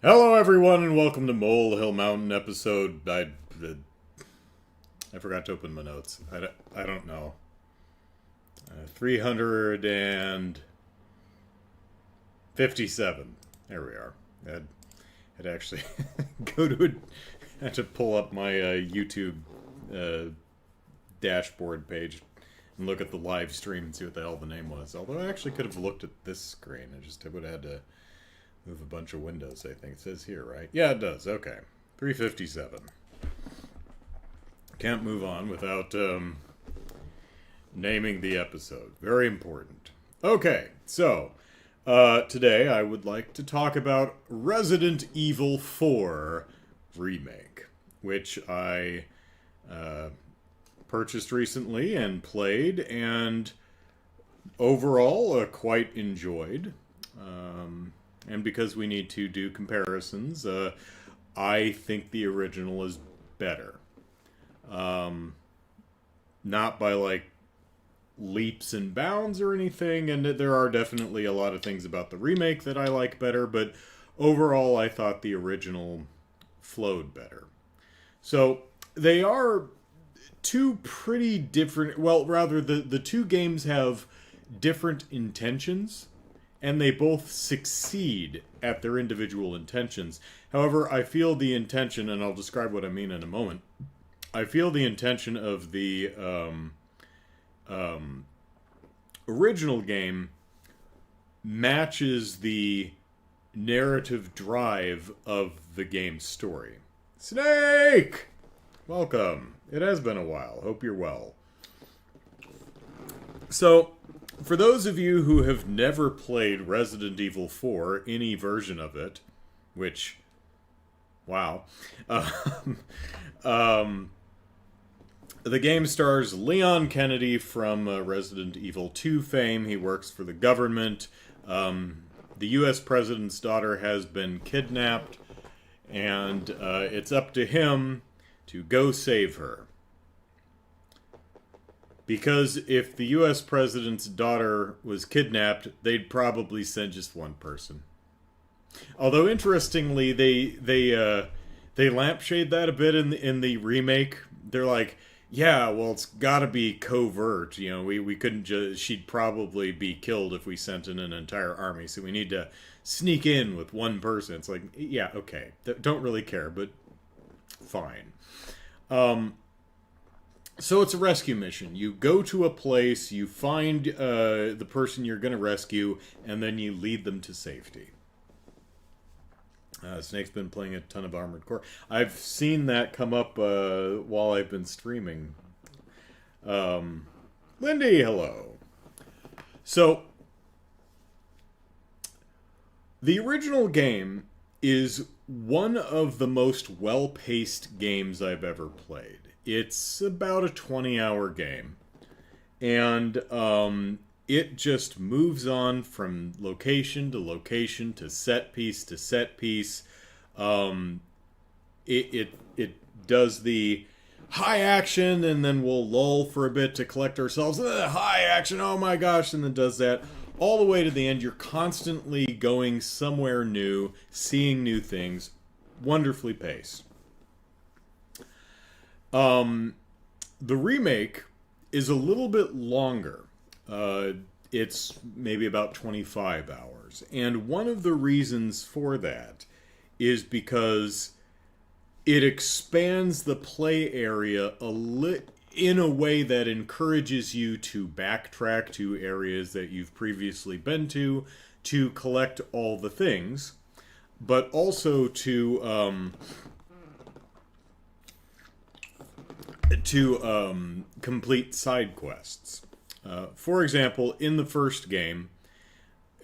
Hello, everyone, and welcome to Molehill Mountain episode. I forgot to open my notes. I don't know. 357. There we are. I'd actually go to it. I had to pull up my YouTube dashboard page and look at the live stream and see what the hell the name was. Although I actually could have looked at this screen. I would have had to move a bunch of windows, I think. It says here, right? Yeah, it does. Okay. 357. Can't move on without naming the episode. Very important. Okay, so today I would like to talk about Resident Evil 4 Remake, which I purchased recently and played, and overall quite enjoyed. And because we need to do comparisons, I think the original is better. Not by, like, leaps and bounds or anything, and there are definitely a lot of things about the remake that I like better, but overall I thought the original flowed better. So, they are two pretty different... Well, rather, the two games have different intentions, and they both succeed at their individual intentions. However, I feel the intention, and I'll describe what I mean in a moment, I feel the intention of the original game matches the narrative drive of the game's story. Snake! Welcome. It has been a while. Hope you're well. So, for those of you who have never played Resident Evil 4, any version of it, which, wow, the game stars Leon Kennedy from Resident Evil 2 fame. He works for the government. The U.S. president's daughter has been kidnapped, and it's up to him to go save her. Because if the U.S. president's daughter was kidnapped, they'd probably send just one person. Although, interestingly, they lampshade that a bit in the remake. They're like, yeah, well, it's got to be covert. You know, we couldn't just... She'd probably be killed if we sent in an entire army, so we need to sneak in with one person. It's like, yeah, okay. Don't really care, but fine. So it's a rescue mission. You go to a place, you find the person you're going to rescue, and then you lead them to safety. Snake's been playing a ton of Armored Core. I've seen that come up while I've been streaming. Lindy, hello. So, the original game is one of the most well-paced games I've ever played. It's about a 20-hour game, and it just moves on from location to location to set piece to set piece. It does the high action, and then we'll lull for a bit to collect ourselves. High action, oh my gosh, and then does that all the way to the end. You're constantly going somewhere new, seeing new things, wonderfully paced. The remake is a little bit longer. It's maybe about 25 hours. And one of the reasons for that is because it expands the play area in a way that encourages you to backtrack to areas that you've previously been to collect all the things, but also to complete side quests. For example, in the first game,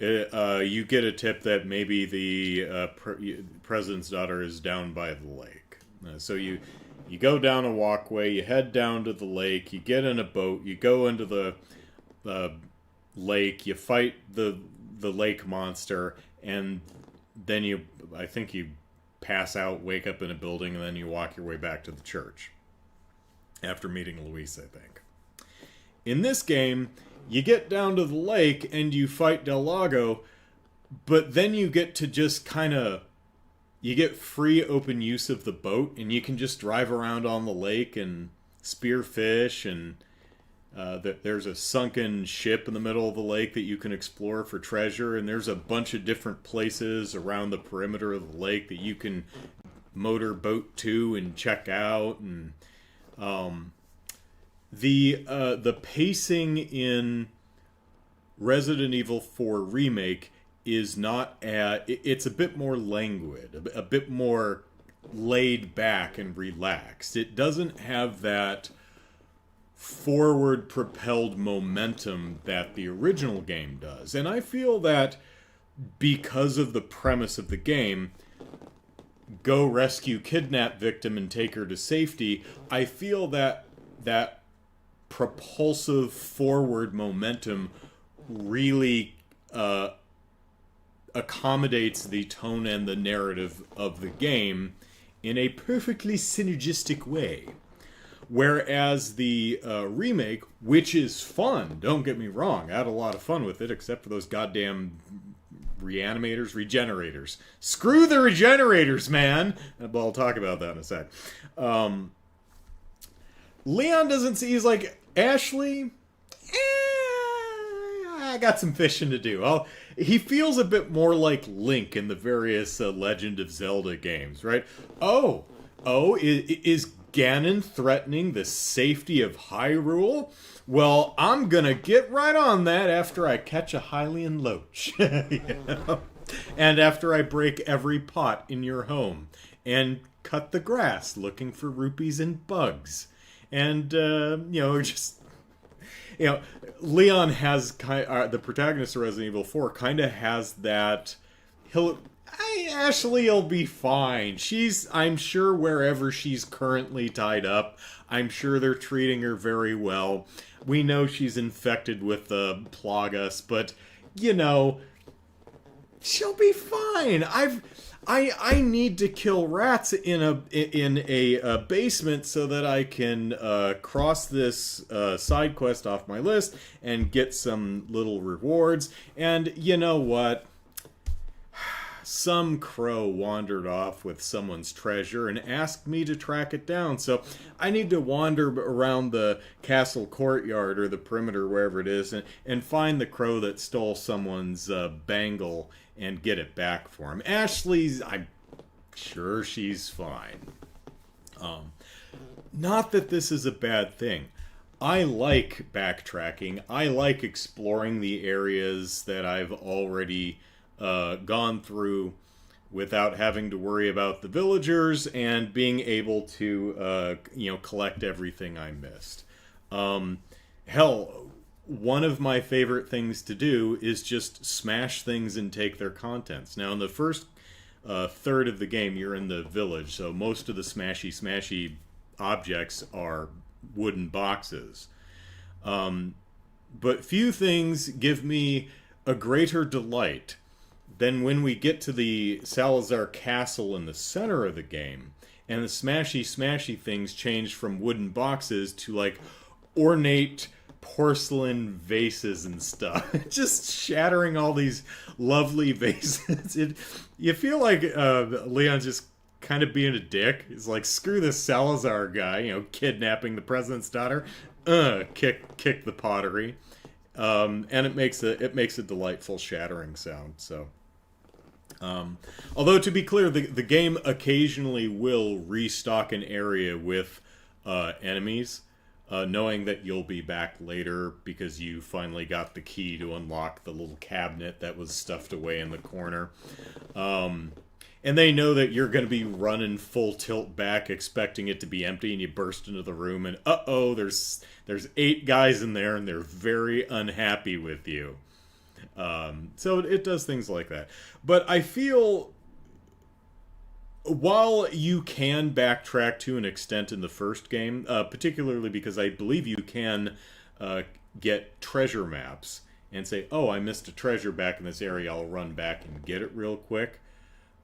you get a tip that maybe the president's daughter is down by the lake. So you go down a walkway, you head down to the lake, you get in a boat, you go into the lake, you fight the lake monster, and then I think you pass out, wake up in a building, and then you walk your way back to the church. After meeting Luis, I think. In this game, you get down to the lake and you fight Del Lago, but then you get to just kind of you get free open use of the boat, and you can just drive around on the lake and spear fish, and there's a sunken ship in the middle of the lake that you can explore for treasure, and there's a bunch of different places around the perimeter of the lake that you can motor boat to and check out. And the pacing in Resident Evil 4 Remake is not it's a bit more languid, a bit more laid back and relaxed. It doesn't have that forward propelled momentum that the original game does. And I feel that because of the premise of the game, go rescue kidnap victim and take her to safety, I feel that that propulsive forward momentum really accommodates the tone and the narrative of the game in a perfectly synergistic way. Whereas the remake, which is fun, don't get me wrong, I had a lot of fun with it, except for those goddamn regenerators. Screw the regenerators, man! But I'll talk about that in a sec. Leon doesn't see, he's like, Ashley, I got some fishing to do. He feels a bit more like Link in the various Legend of Zelda games, right? Is Ganon threatening the safety of Hyrule? Well, I'm gonna get right on that after I catch a Hylian loach. You know? And after I break every pot in your home and cut the grass looking for rupees and bugs. And, Leon has the protagonist of Resident Evil 4 kind of has that. Ashley'll be fine. I'm sure wherever she's currently tied up, I'm sure they're treating her very well. We know she's infected with the Plagas, but she'll be fine. I need to kill rats in a basement so that I can cross this side quest off my list and get some little rewards. And you know what? Some crow wandered off with someone's treasure and asked me to track it down. So I need to wander around the castle courtyard or the perimeter, wherever it is, and find the crow that stole someone's bangle and get it back for him. I'm sure she's fine. Not that this is a bad thing. I like backtracking. I like exploring the areas that I've already gone through without having to worry about the villagers and being able to collect everything I missed. Hell, one of my favorite things to do is just smash things and take their contents. Now, in the first third of the game, you're in the village, so most of the smashy objects are wooden boxes. But few things give me a greater delight than when we get to the Salazar Castle in the center of the game, and the smashy things change from wooden boxes to, like, ornate porcelain vases and stuff. Just shattering all these lovely vases. You feel like Leon's just kind of being a dick. He's like, screw this Salazar guy, kidnapping the president's daughter. Kick the pottery. And it makes a delightful shattering sound. So, although to be clear, the game occasionally will restock an area with enemies, knowing that you'll be back later because you finally got the key to unlock the little cabinet that was stuffed away in the corner. And they know that you're going to be running full tilt back, expecting it to be empty, and you burst into the room, and there's 8 guys in there, and they're very unhappy with you. So it does things like that. But I feel, while you can backtrack to an extent in the first game, particularly because I believe you can get treasure maps and say, oh, I missed a treasure back in this area, I'll run back and get it real quick.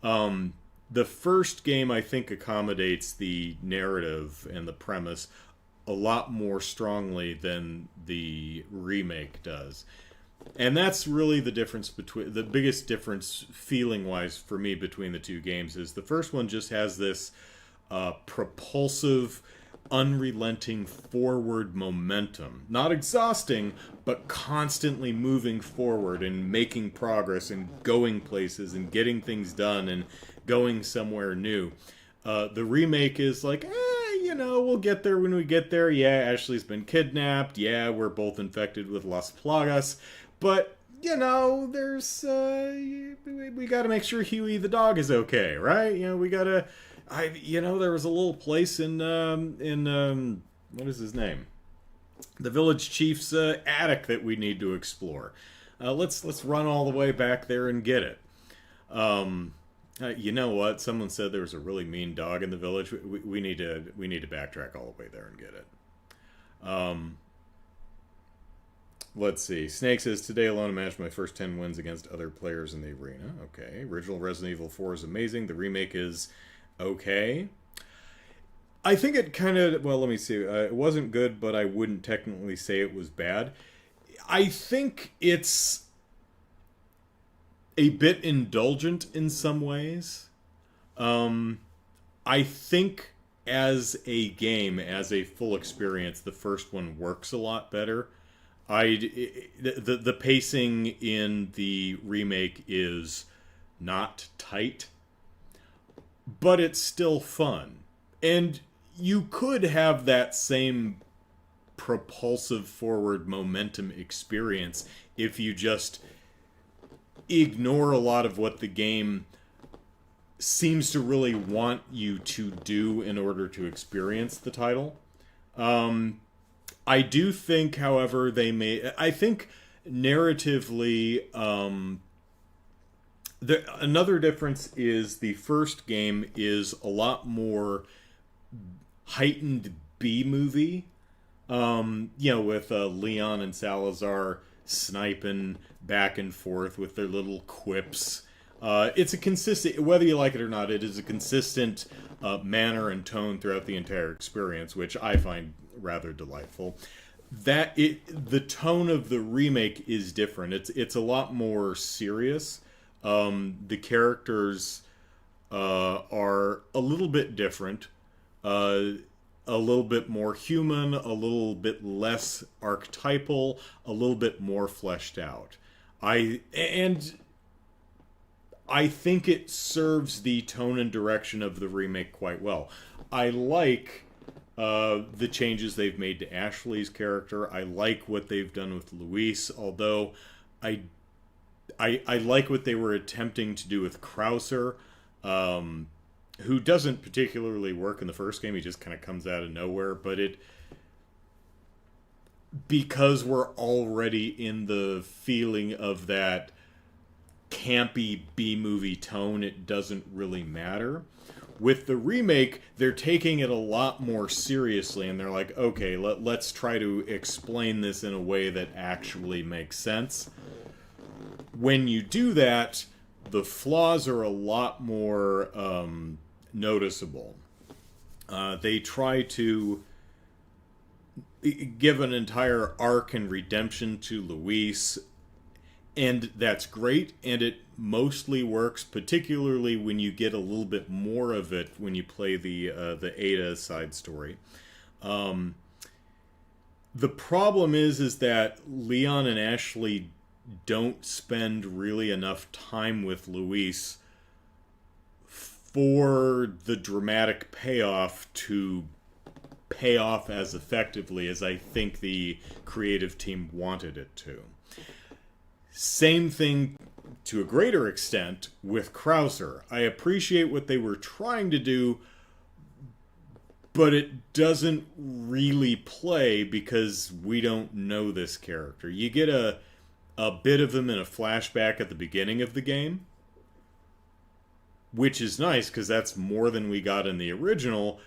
The first game, I think, accommodates the narrative and the premise a lot more strongly than the remake does. And that's really the difference between the biggest difference feeling wise for me between the two games is the first one just has this propulsive, unrelenting forward momentum. Not exhausting, but constantly moving forward and making progress and going places and getting things done and going somewhere new. The remake is like, we'll get there when we get there. Yeah, Ashley's been kidnapped. Yeah, we're both infected with Las Plagas. But, there's, we gotta make sure Huey the dog is okay, right? We gotta, there was a little place in what is his name? The village chief's attic that we need to explore. Let's run all the way back there and get it. You know what? Someone said there was a really mean dog in the village. We need to backtrack all the way there and get it. Let's see. Snake says, today alone I managed my first 10 wins against other players in the arena. Okay. Original Resident Evil 4 is amazing. The remake is okay. I think it kind of... Well, let me see. It wasn't good, but I wouldn't technically say it was bad. I think it's a bit indulgent in some ways. I think as a game, as a full experience, the first one works a lot better. The pacing in the remake is not tight, but it's still fun. And you could have that same propulsive forward momentum experience if you just ignore a lot of what the game seems to really want you to do in order to experience the title. I do think, however, I think narratively, another difference is the first game is a lot more heightened B-movie, with Leon and Salazar sniping back and forth with their little quips. It's a consistent, whether you like it or not, it is a consistent manner and tone throughout the entire experience, which I find rather delightful. The tone of the remake is different. It's a lot more serious. The characters are a little bit different, a little bit more human, a little bit less archetypal, a little bit more fleshed out. I think it serves the tone and direction of the remake quite well. I like the changes they've made to Ashley's character. I like what they've done with Luis, although I like what they were attempting to do with Krauser, who doesn't particularly work in the first game. He just kind of comes out of nowhere, but because we're already in the feeling of that campy B-movie tone, it doesn't really matter. With the remake, they're taking it a lot more seriously, and they're like, okay, let's try to explain this in a way that actually makes sense. When you do that, the flaws are a lot more noticeable. They try to give an entire arc and redemption to Luis, and that's great, and it mostly works, particularly when you get a little bit more of it when you play the Ada side story. The problem is that Leon and Ashley don't spend really enough time with Luis for the dramatic payoff to pay off as effectively as I think the creative team wanted it to. Same thing to a greater extent with Krauser. I appreciate what they were trying to do, but it doesn't really play because we don't know this character. You get a bit of him in a flashback at the beginning of the game, which is nice because that's more than we got in the original,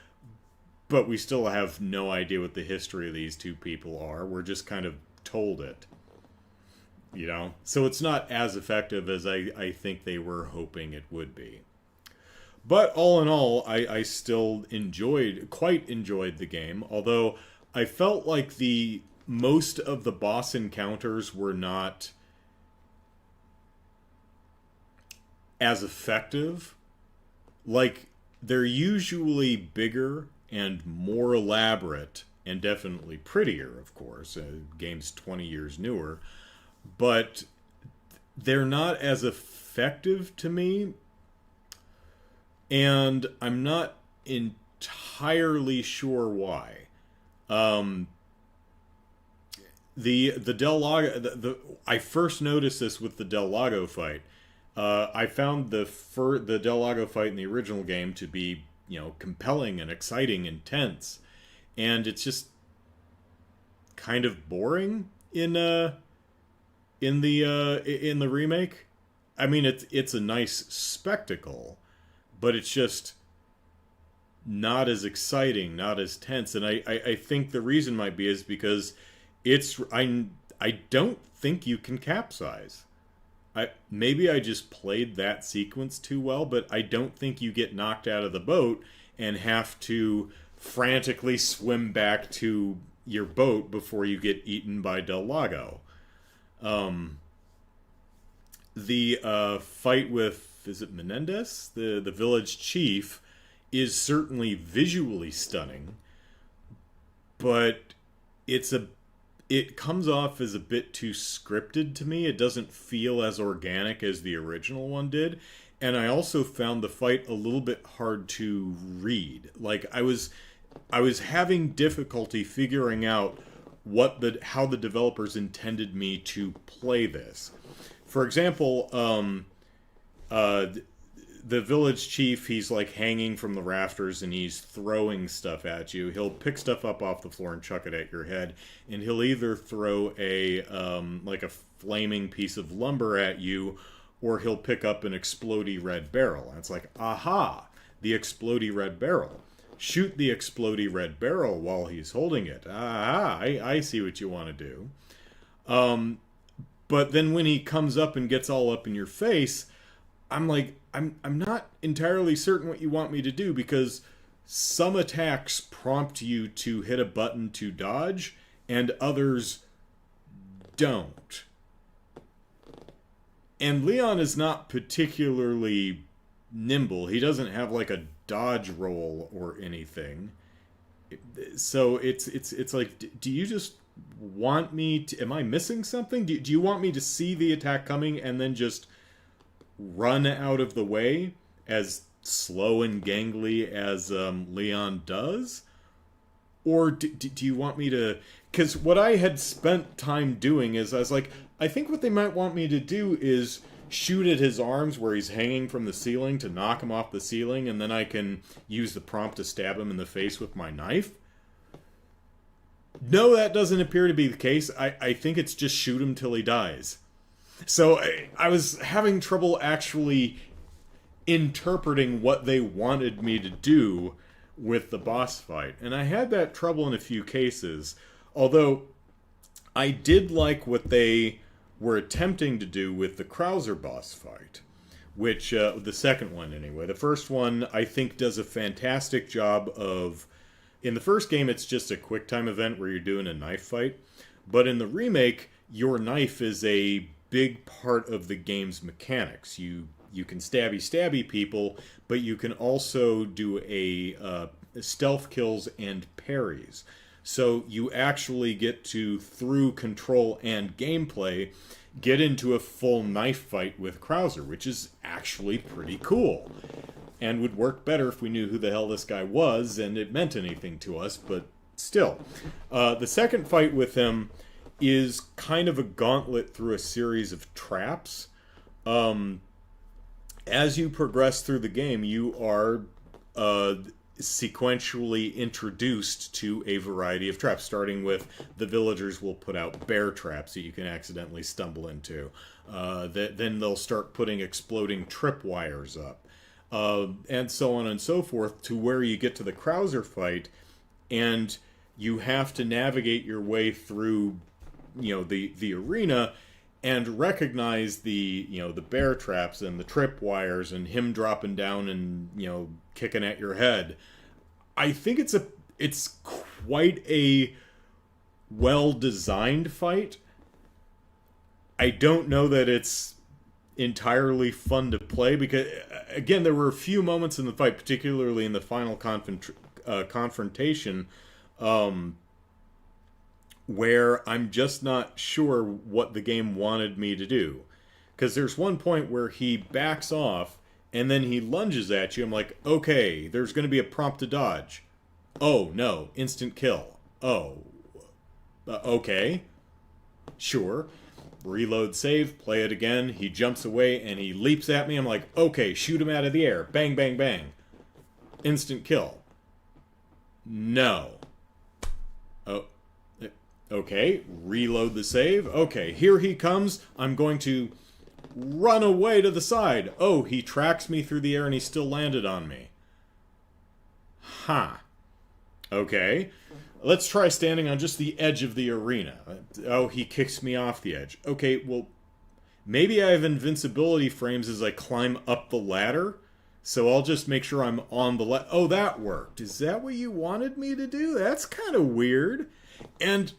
but we still have no idea what the history of these two people are. We're just kind of told it. So it's not as effective as I think they were hoping it would be. But all in all, I still quite enjoyed the game, although I felt like most of the boss encounters were not as effective. Like, they're usually bigger and more elaborate, and definitely prettier, of course. Game's 20 years newer, but they're not as effective to me, and I'm not entirely sure why. Um, the Del Lago, I first noticed this with the Del Lago fight. I found the Del Lago fight in the original game to be, compelling and exciting and tense, and it's just kind of boring in the remake. I mean, it's a nice spectacle, but it's just not as exciting, not as tense, and I think the reason might be is because I don't think you can capsize. Maybe I just played that sequence too well, but I don't think you get knocked out of the boat and have to frantically swim back to your boat before you get eaten by Del Lago. Um, the fight with, is it Menendez, the village chief, is certainly visually stunning, but it's a it comes off as a bit too scripted to me. It doesn't feel as organic as the original one did. And I also found the fight a little bit hard to read. Like, I was having difficulty figuring out how the developers intended me to play this. For example, the village chief, he's like hanging from the rafters and he's throwing stuff at you. He'll pick stuff up off the floor and chuck it at your head, and he'll either throw a like a flaming piece of lumber at you, or he'll pick up an explodey red barrel. And it's like, aha, the explodey red barrel. Shoot the explodey red barrel while he's holding it. Ah, I see what you want to do. But then when he comes up and gets all up in your face, I'm like, I'm not entirely certain what you want me to do, because some attacks prompt you to hit a button to dodge and others don't. And Leon is not particularly nimble. He doesn't have like a dodge roll or anything. So it's like, do you just want me to, am I missing something? Do you want me to see the attack coming and then just run out of the way, as slow and gangly as Leon does? Or do you want me to... Because what I had spent time doing is, I was like, I think what they might want me to do is shoot at his arms where he's hanging from the ceiling to knock him off the ceiling, and then I can use the prompt to stab him in the face with my knife. No, that doesn't appear to be the case. I think it's just shoot him till he dies. So I was having trouble actually interpreting what they wanted me to do with the boss fight. And I had that trouble in a few cases. Although I did like what they were attempting to do with the Krauser boss fight. Which, the second one anyway. The first one, I think, does a fantastic job of... In the first game, it's just a quick time event where you're doing a knife fight. But in the remake, your knife is a big part of the game's mechanics. You can stabby people, but you can also do a stealth kills and parries. So you actually get to, through control and gameplay, get into a full knife fight with Krauser, which is actually pretty cool. And would work better if we knew who the hell this guy was and it meant anything to us, but still. The second fight with him is kind of a gauntlet through a series of traps. As you progress through the game, you are sequentially introduced to a variety of traps, starting with the villagers will put out bear traps that you can accidentally stumble into. Then they'll start putting exploding tripwires up. And so on and so forth, to where you get to the Krauser fight, and you have to navigate your way through, the arena, and recognize the bear traps and the tripwires and him dropping down and kicking at your head. I think it's quite a well designed fight. I don't know that it's entirely fun to play because, again, there were a few moments in the fight, particularly in the final confrontation, um, where I'm just not sure what the game wanted me to do. Because there's one point where he backs off and then he lunges at you. I'm like, okay, there's going to be a prompt to dodge. Oh, no, instant kill. Oh, okay, sure. Reload save, play it again. He jumps away and he leaps at me. I'm like, okay, shoot him out of the air. Bang, bang, bang. Instant kill. No. Oh, okay, reload the save. Okay, here he comes. I'm going to run away to the side. Oh, he tracks me through the air and he still landed on me. Huh. Okay. Let's try standing on just the edge of the arena. Oh, he kicks me off the edge. Okay, well, maybe I have invincibility frames as I climb up the ladder. So I'll just make sure I'm on the ladder. Oh, that worked. Is that what you wanted me to do? That's kind of weird. And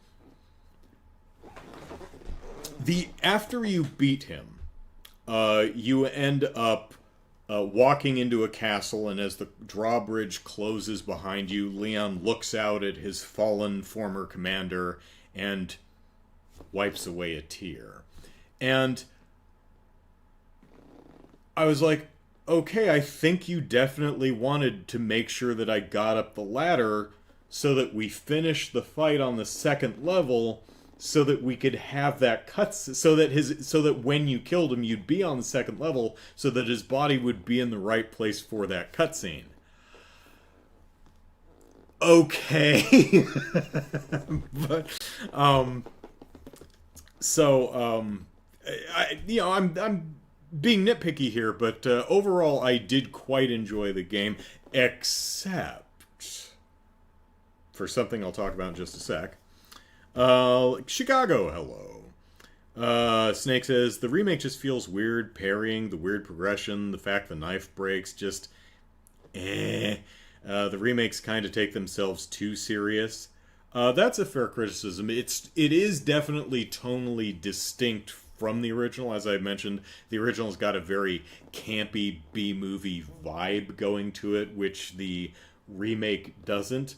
after you beat him, you end up walking into a castle, and as the drawbridge closes behind you, Leon looks out at his fallen former commander and wipes away a tear. And I was like, okay, I think you definitely wanted to make sure that I got up the ladder so that we finished the fight on the second level, so that we could have that so that when you killed him, you'd be on the second level, so that his body would be in the right place for that cutscene. Okay, but I'm being nitpicky here, but overall, I did quite enjoy the game, except for something I'll talk about in just a sec. Chicago, hello. Snake says, the remake just feels weird, parrying, the weird progression, the fact the knife breaks, just the remakes kind of take themselves too serious. That's a fair criticism. It is definitely tonally distinct from the original. As I mentioned, the original's got a very campy B-movie vibe going to it, which the remake doesn't.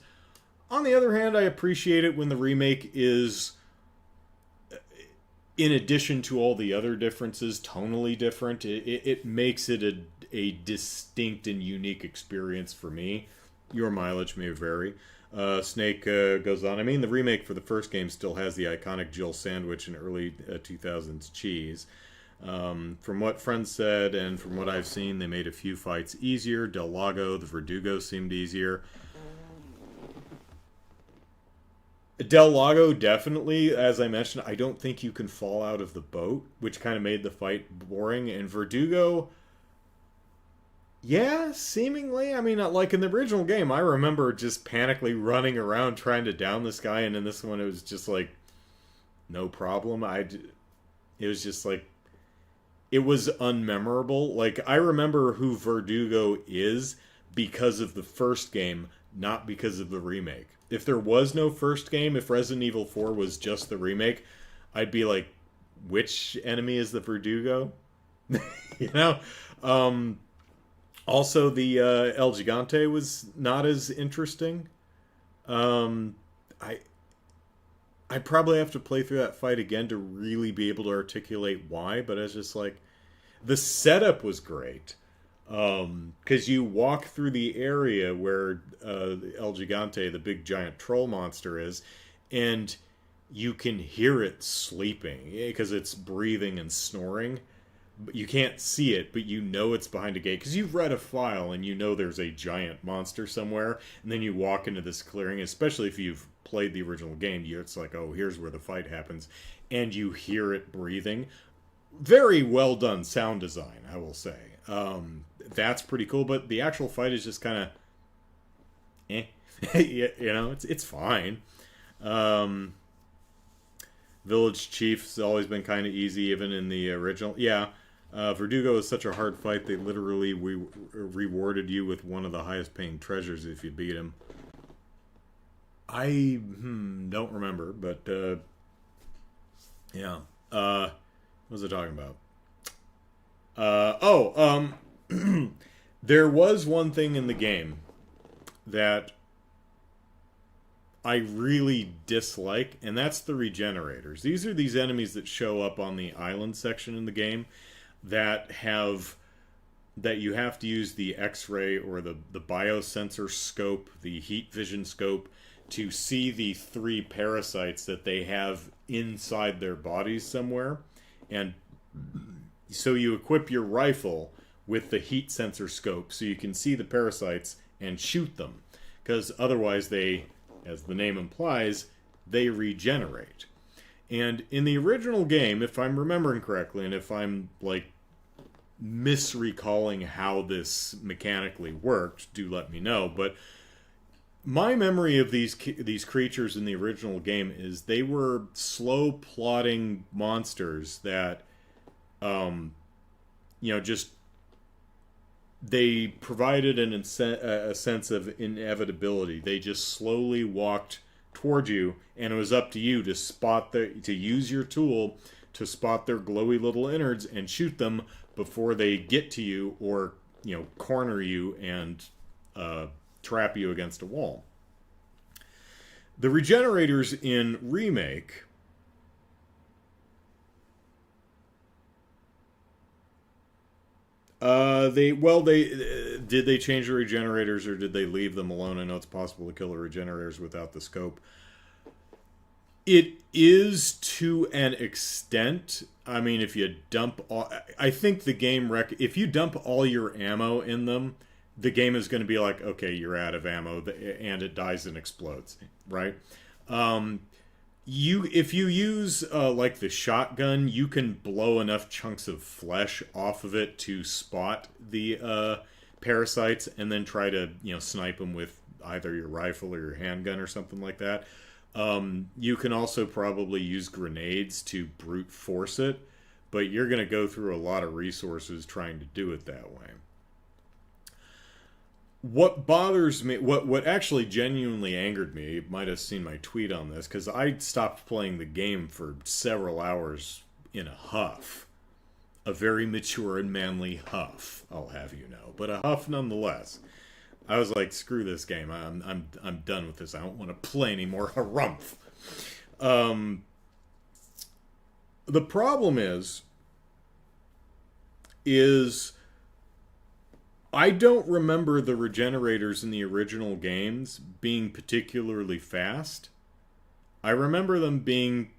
On the other hand, I appreciate it when the remake is, in addition to all the other differences, tonally different. It makes it a distinct and unique experience for me. Your mileage may vary. Snake goes on, I mean, the remake for the first game still has the iconic Jill sandwich and early 2000s cheese. From what friends said and from what I've seen, they made a few fights easier. Del Lago, the Verdugo seemed easier. Del Lago, definitely, as I mentioned, I don't think you can fall out of the boat, which kind of made the fight boring. And Verdugo, yeah, seemingly. I mean, like in the original game, I remember just panically running around trying to down this guy, and in this one, it was just like, no problem. It was just like, it was unmemorable. Like, I remember who Verdugo is because of the first game, not because of the remake. If there was no first game, if Resident Evil 4 was just the remake, I'd be like, which enemy is the Verdugo? You know? Also, the El Gigante was not as interesting. I'd probably have to play through that fight again to really be able to articulate why, but it's just like, the setup was great. Because you walk through the area where El Gigante, the big giant troll monster, is, and you can hear it sleeping because it's breathing and snoring. But you can't see it, but you know it's behind a gate because you've read a file and you know there's a giant monster somewhere. And then you walk into this clearing, especially if you've played the original game. It's like, oh, here's where the fight happens, and you hear it breathing. Very well done sound design, I will say. That's pretty cool, but the actual fight is just kind of you know, it's fine. Village Chief's always been kind of easy, even in the original. Yeah, Verdugo is such a hard fight, they literally rewarded you with one of the highest paying treasures if you beat him. I don't remember, but yeah. What was I talking about? There was one thing in the game that I really dislike, and that's the regenerators. These are these enemies that show up on the island section in the game that have that you have to use the X-ray or the biosensor scope, the heat vision scope, to see the three parasites that they have inside their bodies somewhere. And so you equip your rifle with the heat sensor scope so you can see the parasites and shoot them. Because otherwise they, as the name implies, they regenerate. And in the original game, if I'm remembering correctly, and if I'm like misrecalling how this mechanically worked, do let me know. But my memory of these creatures in the original game is they were slow plodding monsters that, just they provided a sense of inevitability. They just slowly walked toward you, and it was up to you to use your tool to spot their glowy little innards and shoot them before they get to you or corner you and trap you against a wall. The regenerators in Remake did they change the regenerators or did they leave them alone? I know it's possible to kill the regenerators without the scope. It is to an extent. I mean, if you dump all, I think the game if you dump all your ammo in them, the game is going to be like, okay, you're out of ammo, and it dies and explodes, right? If you use like the shotgun, you can blow enough chunks of flesh off of it to spot the parasites, and then try to snipe them with either your rifle or your handgun or something like that. You can also probably use grenades to brute force it, but you're going to go through a lot of resources trying to do it that way. What bothers me, what actually genuinely angered me, you might have seen my tweet on this, because I stopped playing the game for several hours in a huff. A very mature and manly huff, I'll have you know, but a huff nonetheless. I was like, screw this game. I'm done with this. I don't want to play any more harumph. The problem is I don't remember the regenerators in the original games being particularly fast. I remember them being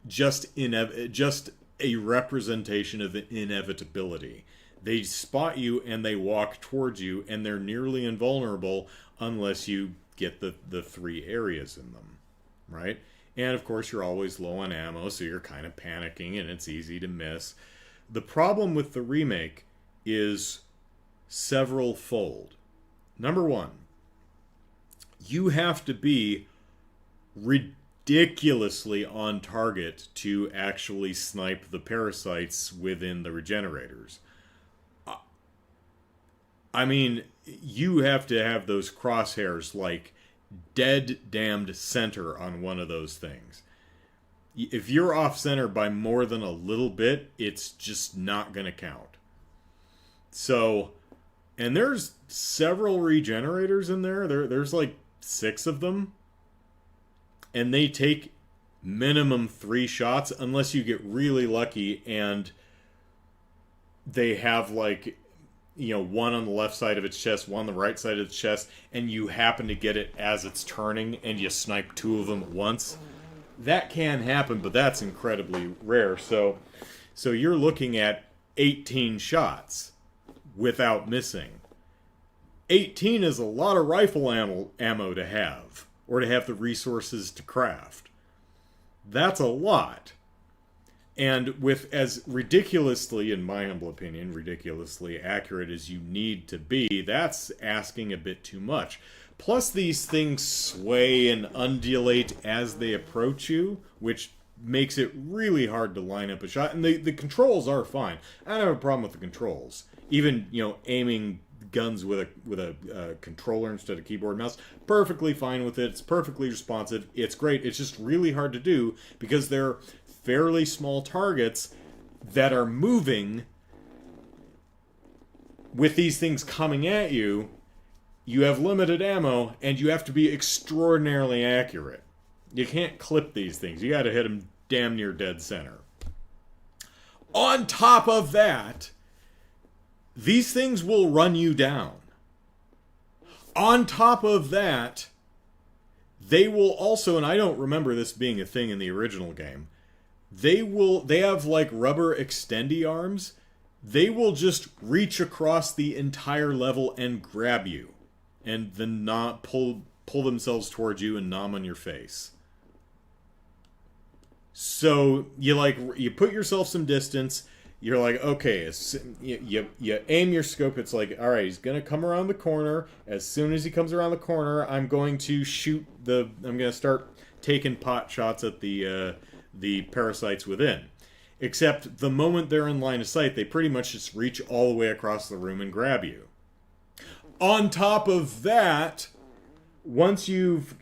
just a representation of inevitability. They spot you and they walk towards you, and they're nearly invulnerable unless you get the three areas in them, right? And of course you're always low on ammo, so you're kind of panicking and it's easy to miss. The problem with the remake is several fold. Number one, you have to be ridiculously on target to actually snipe the parasites within the regenerators. I mean, you have to have those crosshairs like dead damned center on one of those things. If you're off center by more than a little bit, it's just not going to count. So, and there's several regenerators in there. There's like 6 of them. And they take minimum 3 shots unless you get really lucky and they have like, one on the left side of its chest, one on the right side of its chest, and you happen to get it as it's turning and you snipe 2 of them at once. That can happen, but that's incredibly rare. So you're looking at 18 shots without missing. 18 is a lot of rifle ammo to have, or to have the resources to craft. That's a lot. And with as ridiculously, in my humble opinion, ridiculously accurate as you need to be, that's asking a bit too much. Plus, these things sway and undulate as they approach you, which makes it really hard to line up a shot. And the controls are fine. I don't have a problem with the controls. Even, aiming guns with a controller instead of keyboard and mouse, perfectly fine with it. It's perfectly responsive. It's great. It's just really hard to do because they're fairly small targets that are moving with these things coming at you. You have limited ammo, and you have to be extraordinarily accurate. You can't clip these things. You got to hit them damn near dead center. On top of that, these things will run you down. On top of that, they will also, and I don't remember this being a thing in the original game, they have like rubber extendy arms. They will just reach across the entire level and grab you. And then not pull themselves towards you and nom on your face. So you put yourself some distance. You're like, okay, you aim your scope. It's like, all right, he's gonna come around the corner. As soon as he comes around the corner, I'm going to I'm gonna start taking pot shots at the parasites within. Except the moment they're in line of sight, they pretty much just reach all the way across the room and grab you. On top of that, once you've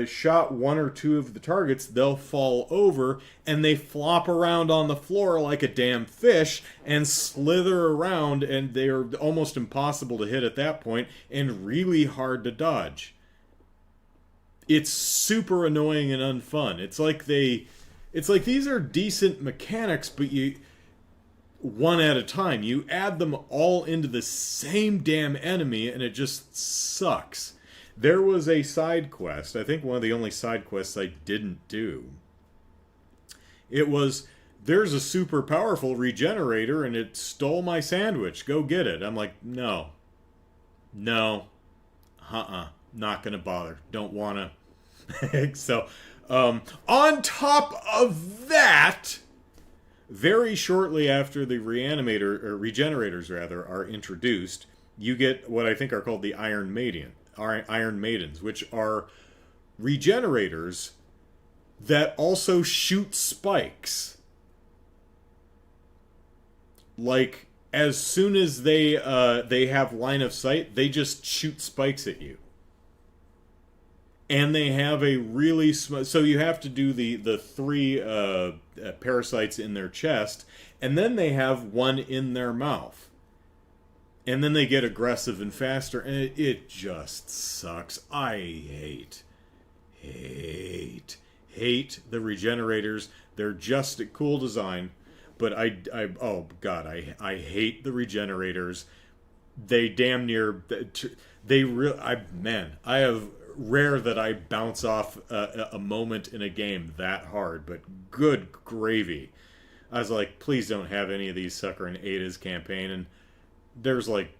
shot one or two of the targets, they'll fall over and they flop around on the floor like a damn fish and slither around, and they're almost impossible to hit at that point and really hard to dodge. It's super annoying and unfun. It's like these are decent mechanics, but one at a time. You add them all into the same damn enemy, and it just sucks. There was a side quest, I think one of the only side quests I didn't do. It was, there's a super powerful regenerator, and it stole my sandwich. Go get it. I'm like, no. Not gonna bother. Don't wanna. So, on top of that, very shortly after the regenerators are introduced, you get what I think are called the Iron Maidens, which are regenerators that also shoot spikes. Like, as soon as they have line of sight, they just shoot spikes at you. And they have a really so you have to do the three parasites in their chest, and then they have one in their mouth. And then they get aggressive and faster, and it just sucks. I hate the regenerators. They're just a cool design, but I hate the regenerators. They damn near I have rare that I bounce off a moment in a game that hard, but good gravy. I was like, please don't have any of these sucker in Ada's campaign, and there's like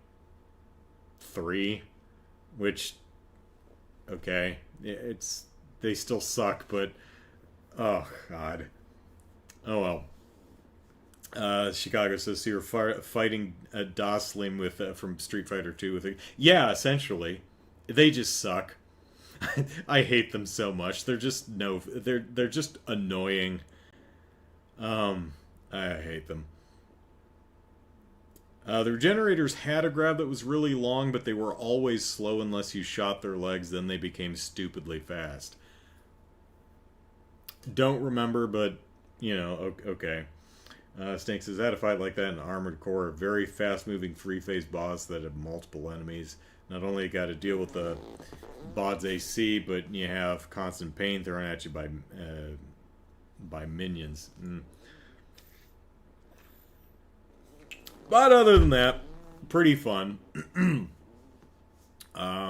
3, which, okay, they still suck, but oh god, oh well. Chicago says, so you're fighting Doslim with from Street Fighter 2 with yeah, essentially. They just suck. I hate them so much. They're just they're just annoying. I hate them. The regenerators had a grab that was really long, but they were always slow unless you shot their legs. Then they became stupidly fast. Don't remember, but okay. Snake says, I had a fight like that in Armored Core, a very fast-moving three-phase boss that had multiple enemies. Not only got to deal with the bod's AC, but you have constant pain thrown at you by minions. But other than that, pretty fun. I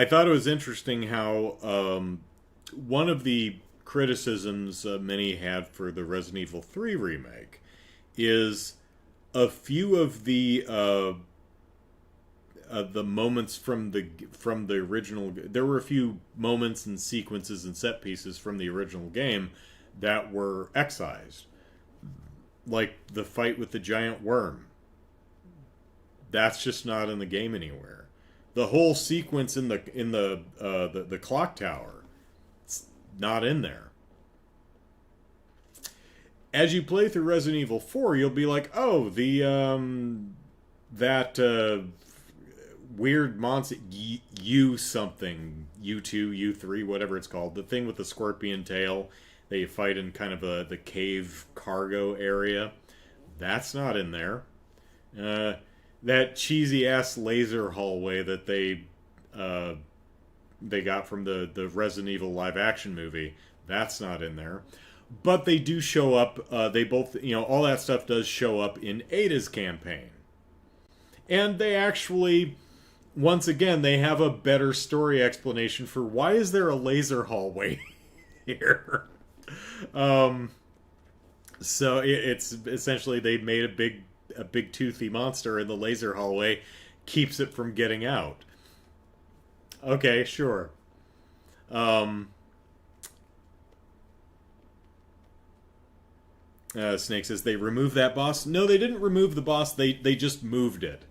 thought it was interesting how one of the criticisms many had for the Resident Evil 3 remake is a few of the moments from the original. There were a few moments and sequences and set pieces from the original game that were excised, like the fight with the giant worm. That's just not in the game anywhere. The whole sequence in the clock tower, it's not in there. As you play through Resident Evil 4, you'll be like, oh, that weird monster, U2, U3, whatever it's called, the thing with the scorpion tail They fight in kind of the cave cargo area. That's not in there. Uh, that cheesy ass laser hallway that they got from the Resident Evil live action movie. That's not in there. But they do show up. They both, all that stuff does show up in Ada's campaign. And they actually, once again, they have a better story explanation for why is there a laser hallway here. So it's essentially they made a big toothy monster in the laser hallway, keeps it from getting out. Okay, sure. Snake says they removed that boss. No, they didn't remove the boss. They just moved it.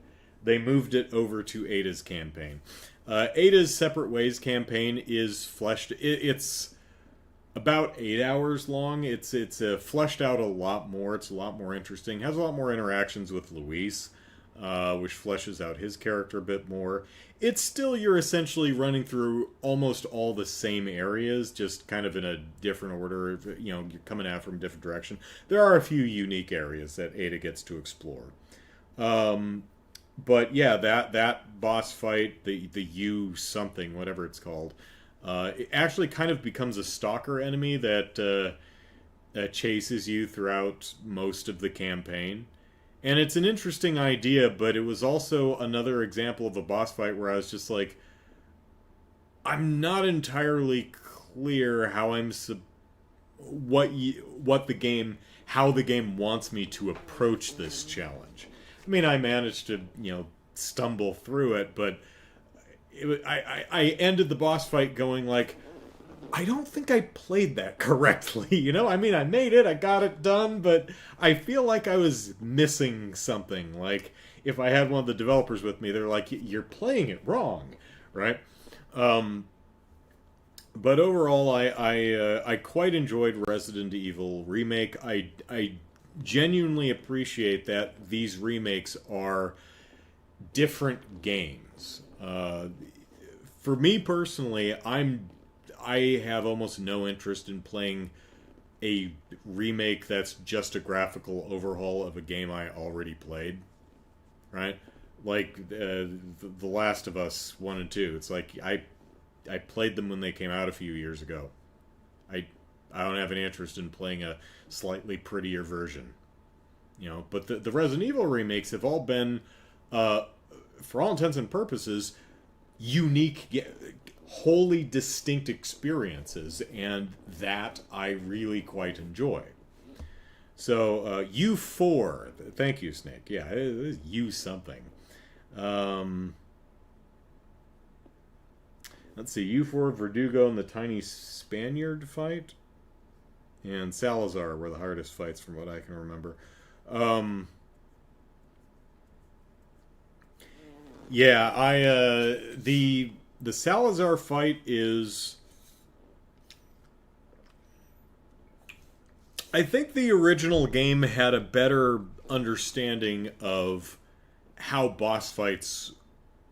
They moved it over to Ada's campaign. Ada's Separate Ways campaign is fleshed. It's about 8 hours long. It's fleshed out a lot more. It's a lot more interesting. Has a lot more interactions with Luis, which fleshes out his character a bit more. It's still, you're essentially running through almost all the same areas, just kind of in a different order. You're coming at from a different direction. There are a few unique areas that Ada gets to explore. But yeah, that boss fight, the U something, whatever it's called, it actually kind of becomes a stalker enemy that chases you throughout most of the campaign. And it's an interesting idea, but it was also another example of a boss fight where I was just like, I'm not entirely clear how how the game wants me to approach this challenge. I mean, I managed to, stumble through it, but I ended the boss fight going like, I don't think I played that correctly, I mean, I made it, I got it done, but I feel like I was missing something. Like, if I had one of the developers with me, they're like, you're playing it wrong, right? But overall, I quite enjoyed Resident Evil Remake. I genuinely appreciate that these remakes are different games. For me personally, I have almost no interest in playing a remake that's just a graphical overhaul of a game I already played, right? Like The Last of Us 1 and 2. It's like I played them when they came out a few years ago. I don't have any interest in playing a slightly prettier version, But the Resident Evil remakes have all been, for all intents and purposes, unique, wholly distinct experiences, and that I really quite enjoy. So, U4, thank you, Snake. Yeah, it is U something. Let's see, U4, Verdugo, and the tiny Spaniard fight, and Salazar were the hardest fights from what I can remember. Yeah, the Salazar fight is... I think the original game had a better understanding of how boss fights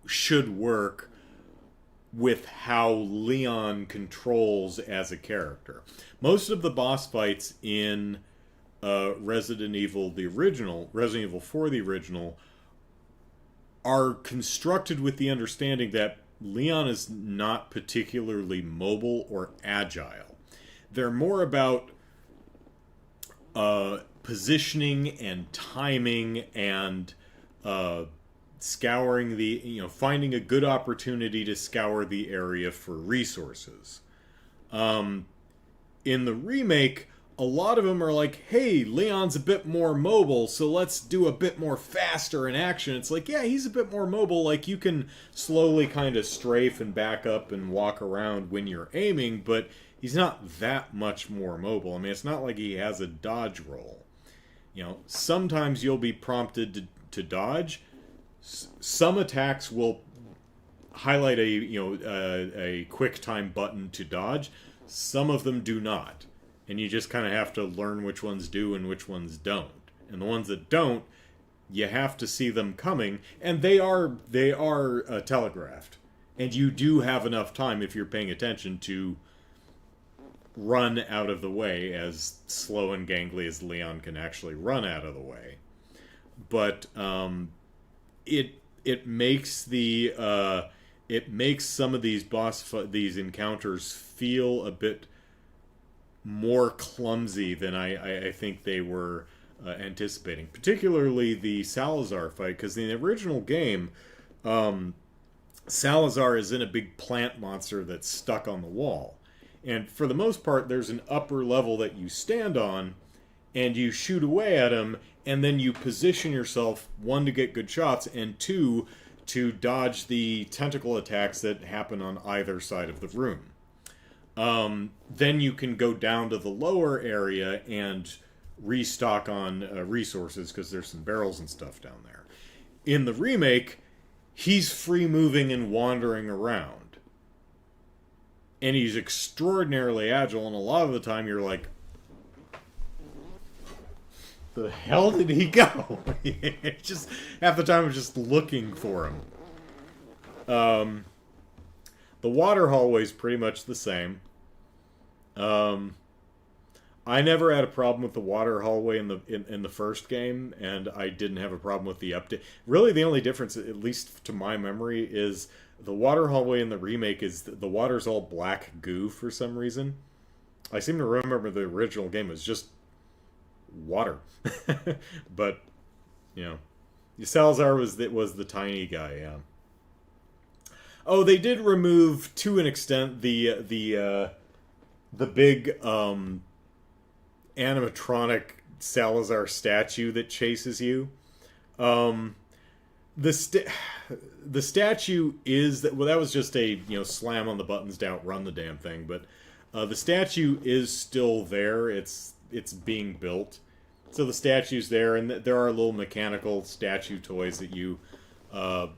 should work with how Leon controls as a character. Most of the boss fights in Resident Evil 4, the original, are constructed with the understanding that Leon is not particularly mobile or agile. They're more about positioning and timing and scouring finding a good opportunity to scour the area for resources. In the remake, a lot of them are like, hey, Leon's a bit more mobile, so let's do a bit more faster in action. It's like, yeah, he's a bit more mobile. Like, you can slowly kind of strafe and back up and walk around when you're aiming, but he's not that much more mobile. I mean, it's not like he has a dodge roll. Sometimes you'll be prompted to dodge. Some attacks will highlight a quick time button to dodge. Some of them do not. And you just kind of have to learn which ones do and which ones don't. And the ones that don't, you have to see them coming, and they are telegraphed. And you do have enough time, if you're paying attention, to run out of the way, as slow and gangly as Leon can actually run out of the way. But it it makes it makes some of these these encounters feel a bit more clumsy than I think they were anticipating. Particularly the Salazar fight, because in the original game, Salazar is in a big plant monster that's stuck on the wall. And for the most part, there's an upper level that you stand on, and you shoot away at him, and then you position yourself, one, to get good shots, and two, to dodge the tentacle attacks that happen on either side of the room. Then you can go down to the lower area and restock on resources, because there's some barrels and stuff down there. In the remake, he's free moving and wandering around. And he's extraordinarily agile, and a lot of the time you're like, the hell did he go? Just half the time I'm just looking for him. The water hallway's pretty much the same. I never had a problem with the water hallway in the first game, and I didn't have a problem with the update. Really, the only difference, at least to my memory, is the water hallway in the remake is the water's all black goo for some reason. I seem to remember the original game was just water. But, you know, Salazar was the tiny guy, yeah. Oh, they did remove, to an extent, the big animatronic Salazar statue that chases you. The statue is that, well, that was just a, slam on the buttons to outrun the damn thing, but the statue is still there. It's being built. So the statue's there, and there are little mechanical statue toys that you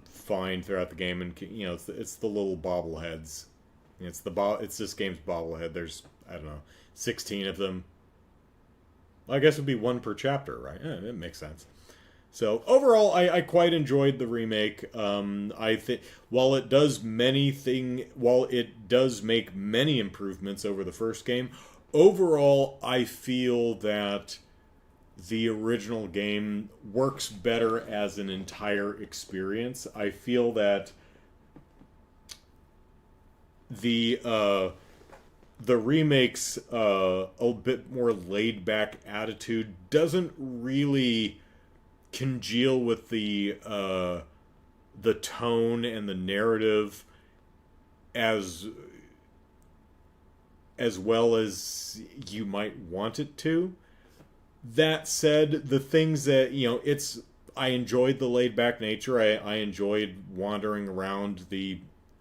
find throughout the game, and it's the little bobbleheads. It's this game's bobblehead. There's, I don't know, 16 of them. Well, I guess it would be one per chapter, right? Yeah, it makes sense. So overall, I quite enjoyed the remake. I think while it does make many improvements over the first game, overall I feel that the original game works better as an entire experience. I feel that the remake's a bit more laid back attitude doesn't really congeal with the tone and the narrative as well as you might want it to. That said, the things that, I enjoyed the laid back nature. I enjoyed wandering around the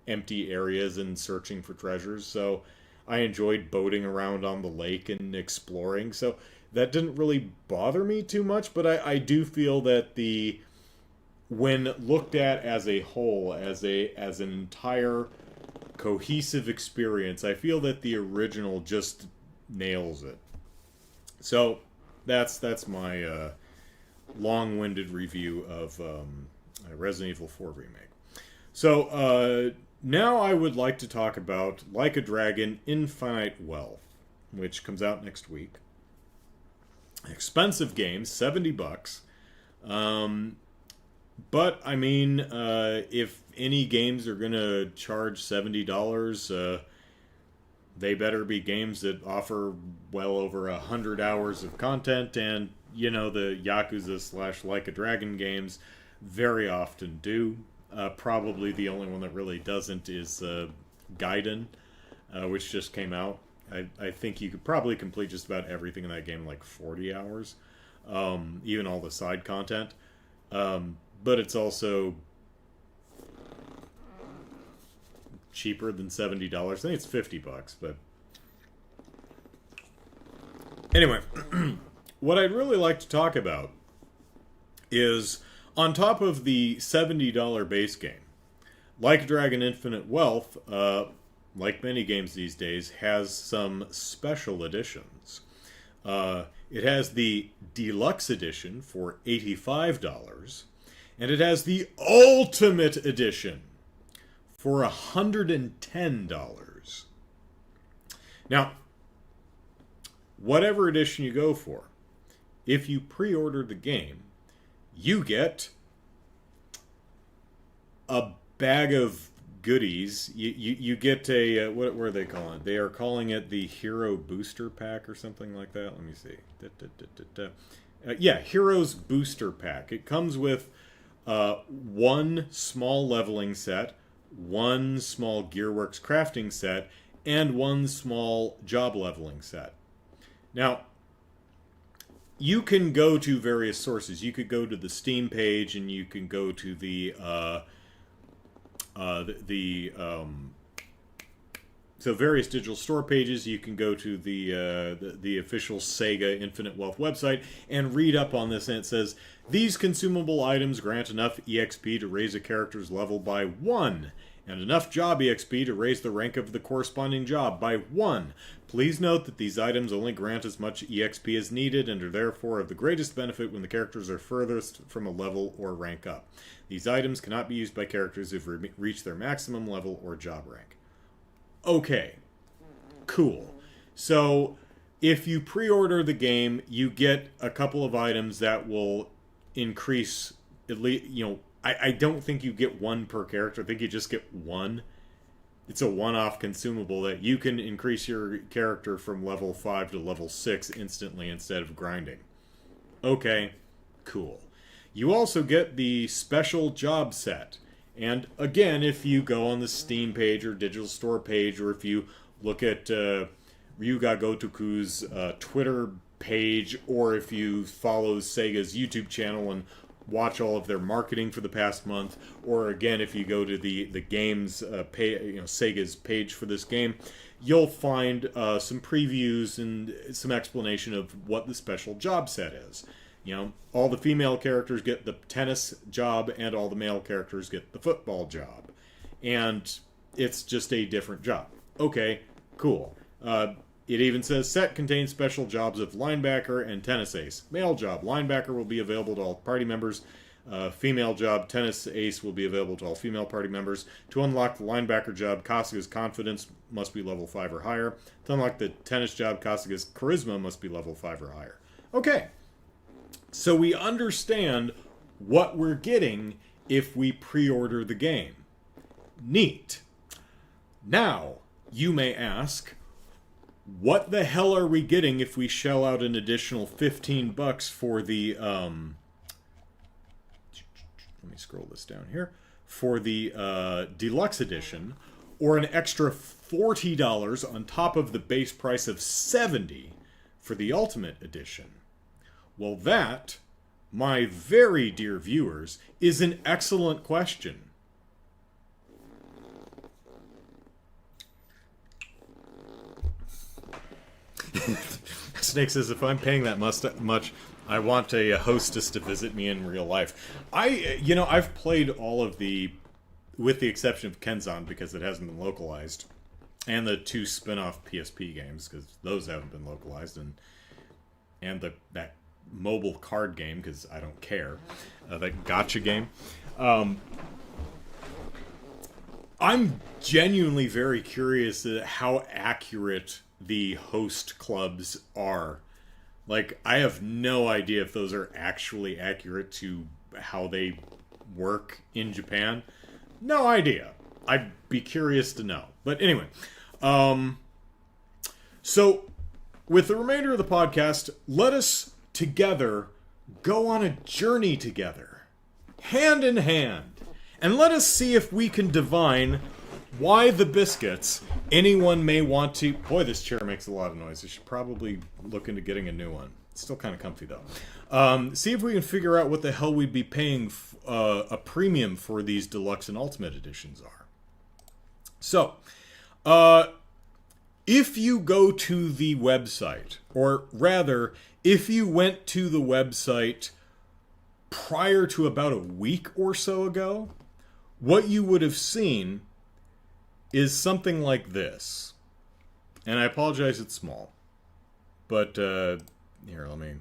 empty areas and searching for treasures. So I enjoyed boating around on the lake and exploring. So that didn't really bother me too much, but I do feel that when looked at as a whole, as an entire cohesive experience, I feel that the original just nails it. So that's my long-winded review of Resident Evil 4 Remake. So now I would like to talk about Like a Dragon: Infinite Wealth, which comes out next week. Expensive game, $70. But I mean, if any games are gonna charge $70, they better be games that offer well over 100 hours of content, and the Yakuza / Like a Dragon games very often do. Probably the only one that really doesn't is Gaiden, which just came out. I think you could probably complete just about everything in that game in like 40 hours, even all the side content. But it's also cheaper than $70. I think it's $50, but anyway, what I'd really like to talk about is, on top of the $70 base game, Like a Dragon: Infinite Wealth, like many games these days, has some special editions. It has the Deluxe Edition for $85, and it has the Ultimate Edition for $110. Now, whatever edition you go for, if you pre-order the game, you get a bag of goodies. You get a what are they calling it? They are calling it the Hero Booster Pack or something like that. Let me see. Yeah, Heroes Booster Pack. It comes with one small leveling set, one small Gearworks crafting set, and one small job leveling set. Now, you can go to various sources. You could go to the Steam page, and you can go to so various digital store pages. You can go to the official Sega Infinite Wealth website and read up on this, and it says, these consumable items grant enough EXP to raise a character's level by 1, and enough job EXP to raise the rank of the corresponding job by 1. Please note that these items only grant as much EXP as needed and are therefore of the greatest benefit when the characters are furthest from a level or rank up. These items cannot be used by characters who've reached their maximum level or job rank. Okay, cool. So, if you pre-order the game, you get a couple of items that will increase, at least, I don't think you get one per character. I think you just get one. It's a one-off consumable that you can increase your character from level 5 to level 6 instantly instead of grinding. Okay, cool. You also get the special job set. And again, if you go on the Steam page or digital store page, or if you look at Ryuga Gotoku's Twitter page, or if you follow Sega's YouTube channel and watch all of their marketing for the past month, or again, if you go to the game's Sega's page for this game, you'll find some previews and some explanation of what the special job set is. All the female characters get the tennis job, and all the male characters get the football job. And it's just a different job. Okay, cool. It even says, set contains special jobs of linebacker and tennis ace. Male job, linebacker, will be available to all party members. Female job, tennis ace, will be available to all female party members. To unlock the linebacker job, Kasuga's confidence must be level 5 or higher. To unlock the tennis job, Kasuga's charisma must be level 5 or higher. Okay. So we understand what we're getting if we pre-order the game. Neat. Now, you may ask, what the hell are we getting if we shell out an additional $15 for the, let me scroll this down here, for the deluxe edition, or an extra $40 on top of the base price of $70 for the ultimate edition? Well, that, my very dear viewers, is an excellent question. Snake says, if I'm paying that much, I want a hostess to visit me in real life. I've played all of the, with the exception of Kenzan, because it hasn't been localized, and the 2 spin-off PSP games, because those haven't been localized, and that mobile card game, because I don't care, that gacha game. I'm genuinely very curious how accurate the host clubs are. Like, I have no idea if those are actually accurate to how they work in Japan. No idea. I'd be curious to know. But anyway, so with the remainder of the podcast, let us together go on a journey together, hand in hand, and let us see if we can divine why the biscuits anyone may want to... Boy, this chair makes a lot of noise. I should probably look into getting a new one. It's still kind of comfy, though. See if we can figure out what the hell we'd be paying a premium for these deluxe and ultimate editions are. So, if you go to the website, or rather, if you went to the website prior to about a week or so ago, what you would have seen is something like this. And I apologize, it's small. But, here, let me...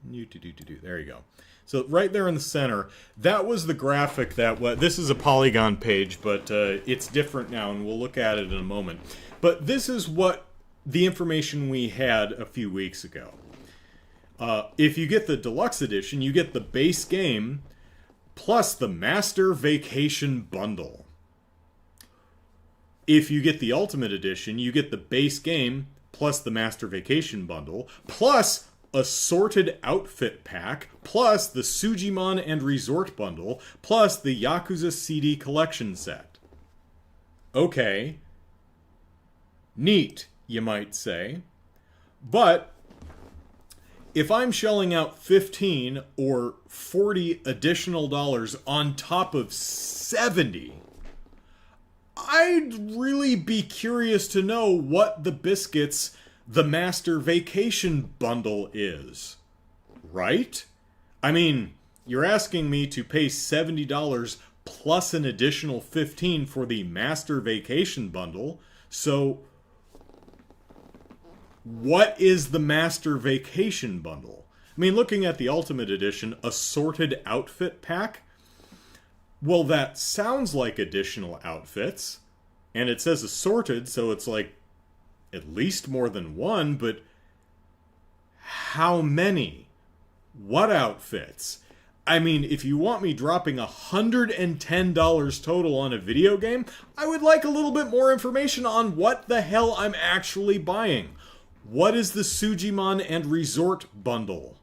There you go. So, right there in the center, that was the graphic that... This is a Polygon page, but it's different now, and we'll look at it in a moment. But this is what the information we had a few weeks ago. If you get the deluxe edition, you get the base game plus the Master Vacation Bundle. If you get the Ultimate Edition, you get the base game plus the Master Vacation Bundle, plus a sorted outfit pack, plus the Sujimon and Resort Bundle, plus the Yakuza CD collection set. Okay. Neat, you might say. But if I'm shelling out $15 or $40 additional dollars on top of $70, I'd really be curious to know what the biscuits the Master Vacation Bundle is. Right? I mean, you're asking me to pay $70 plus an additional $15 for the Master Vacation Bundle, so what is the Master Vacation Bundle? I mean, looking at the Ultimate Edition, assorted outfit pack, well, that sounds like additional outfits, and it says assorted, so it's like at least more than one, but how many? What outfits? I mean, if you want me dropping $110 total on a video game, I would like a little bit more information on what the hell I'm actually buying. What is the Sujimon and Resort Bundle?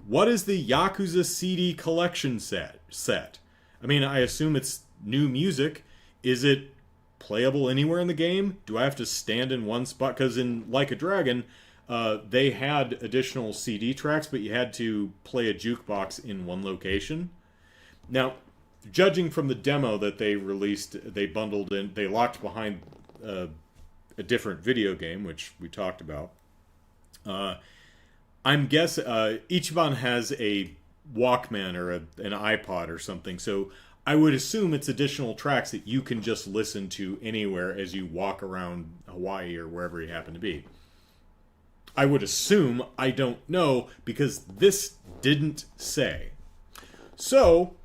What is the Yakuza CD collection set? I mean, I assume it's new music. Is it playable anywhere in the game? Do I have to stand in one spot? Because in Like a Dragon, they had additional CD tracks, but you had to play a jukebox in one location. Now, judging from the demo that they released, they bundled in, they locked behind a different video game, which we talked about. I'm guessing Ichiban has a Walkman or an iPod or something, so I would assume it's additional tracks that you can just listen to anywhere as you walk around Hawaii or wherever you happen to be. I would assume, I don't know, because this didn't say. So,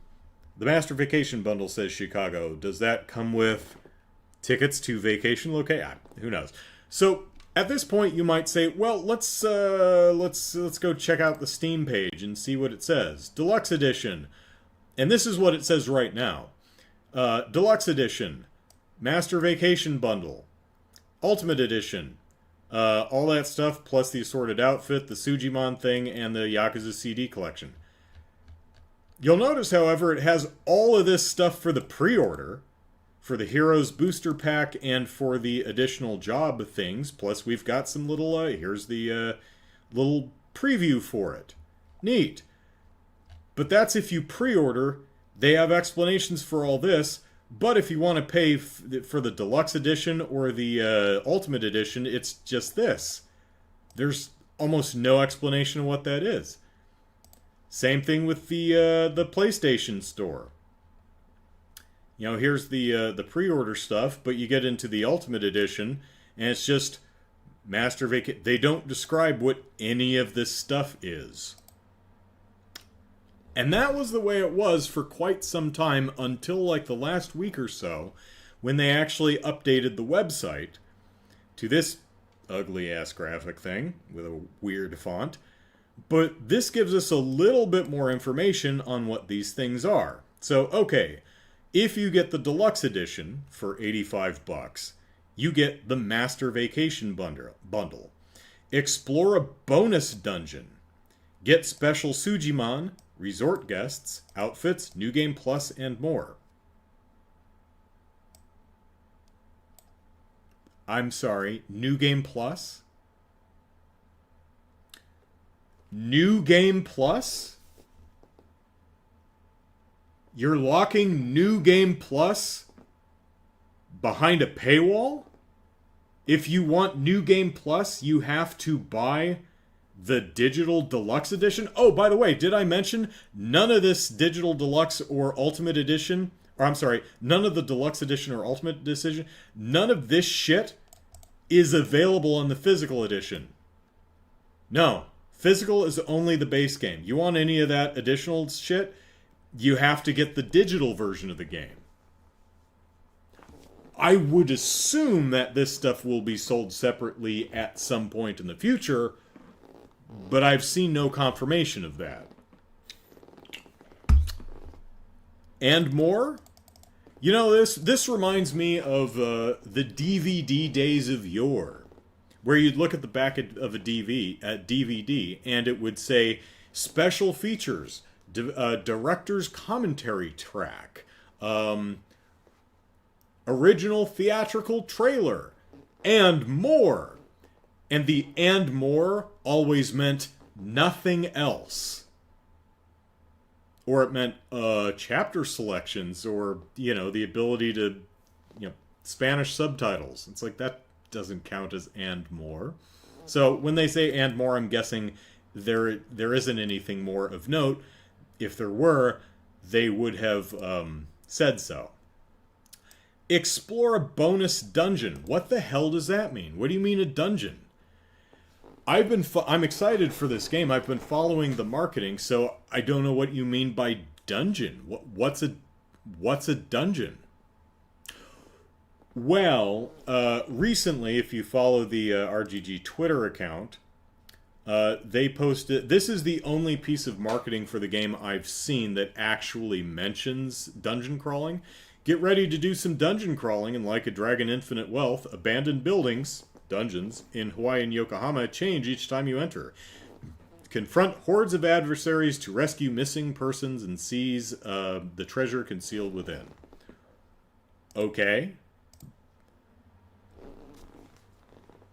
the Master Vacation Bundle says Chicago. Does that come with tickets to vacation location? Who knows? So, at this point, you might say, well, let's go check out the Steam page and see what it says. Deluxe Edition. And this is what it says right now. Deluxe Edition. Master Vacation Bundle. Ultimate Edition. All that stuff, plus the assorted outfit, the Sujimon thing, and the Yakuza CD collection. You'll notice, however, it has all of this stuff for the pre-order, for the Heroes Booster Pack, and for the additional job things. Plus, we've got some little, here's the little preview for it. Neat. But that's if you pre-order. They have explanations for all this. But if you want to pay for the Deluxe Edition or the Ultimate Edition, it's just this. There's almost no explanation of what that is. Same thing with the PlayStation Store. You know, here's the pre-order stuff, but you get into the Ultimate Edition, and it's just Master Vacation. They don't describe what any of this stuff is. And that was the way it was for quite some time until like the last week or so, when they actually updated the website to this ugly-ass graphic thing with a weird font. But this gives us a little bit more information on what these things are. So, okay, if you get the Deluxe Edition for $85, you get the Master Vacation Bundle. Explore a bonus dungeon. Get special Sujimon, resort guests, outfits, New Game Plus, and more. I'm sorry, New Game Plus? New Game Plus? You're locking New Game Plus behind a paywall? If you want New Game Plus, you have to buy the Digital Deluxe Edition. Oh, by the way, did I mention none of this Digital Deluxe or Ultimate Edition, or I'm sorry, none of the Deluxe Edition or Ultimate Edition, none of this shit is available on the Physical Edition. No, Physical is only the base game. You want any of that additional shit, you have to get the digital version of the game. I would assume that this stuff will be sold separately at some point in the future, but I've seen no confirmation of that. And more? You know, this reminds me of the DVD days of yore, where you'd look at the back of a DVD and it would say special features, director's commentary track, original theatrical trailer, and more. And the "and more" always meant nothing else. Or it meant chapter selections, or, the ability to, Spanish subtitles. It's like, that doesn't count as "and more." So when they say "and more," I'm guessing there isn't anything more of note. If there were, they would have said so. Explore a bonus dungeon. What the hell does that mean? What do you mean a dungeon? I'm excited for this game. I've been following the marketing, so I don't know what you mean by dungeon. What's a dungeon? Well, recently, if you follow the RGG Twitter account, they posted... This is the only piece of marketing for the game I've seen that actually mentions dungeon crawling. Get ready to do some dungeon crawling, and like a Dragon Infinite Wealth, abandoned buildings... dungeons in Hawaii and Yokohama change each time you enter. Confront hordes of adversaries to rescue missing persons and seize the treasure concealed within. Okay.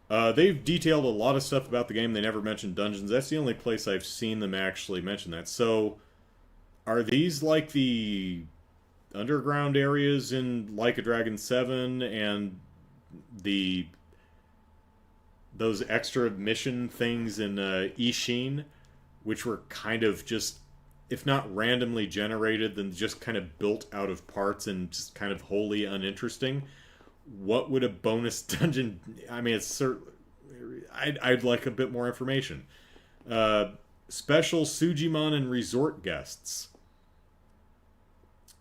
They've detailed a lot of stuff about the game. They never mentioned dungeons. That's the only place I've seen them actually mention that. So, are these like the underground areas in Like a Dragon 7 and those extra mission things in Ishin, which were kind of just, if not randomly generated, then just kind of built out of parts and just kind of wholly uninteresting? What would a bonus dungeon... I mean, I'd like a bit more information. Special Sujimon and resort guests.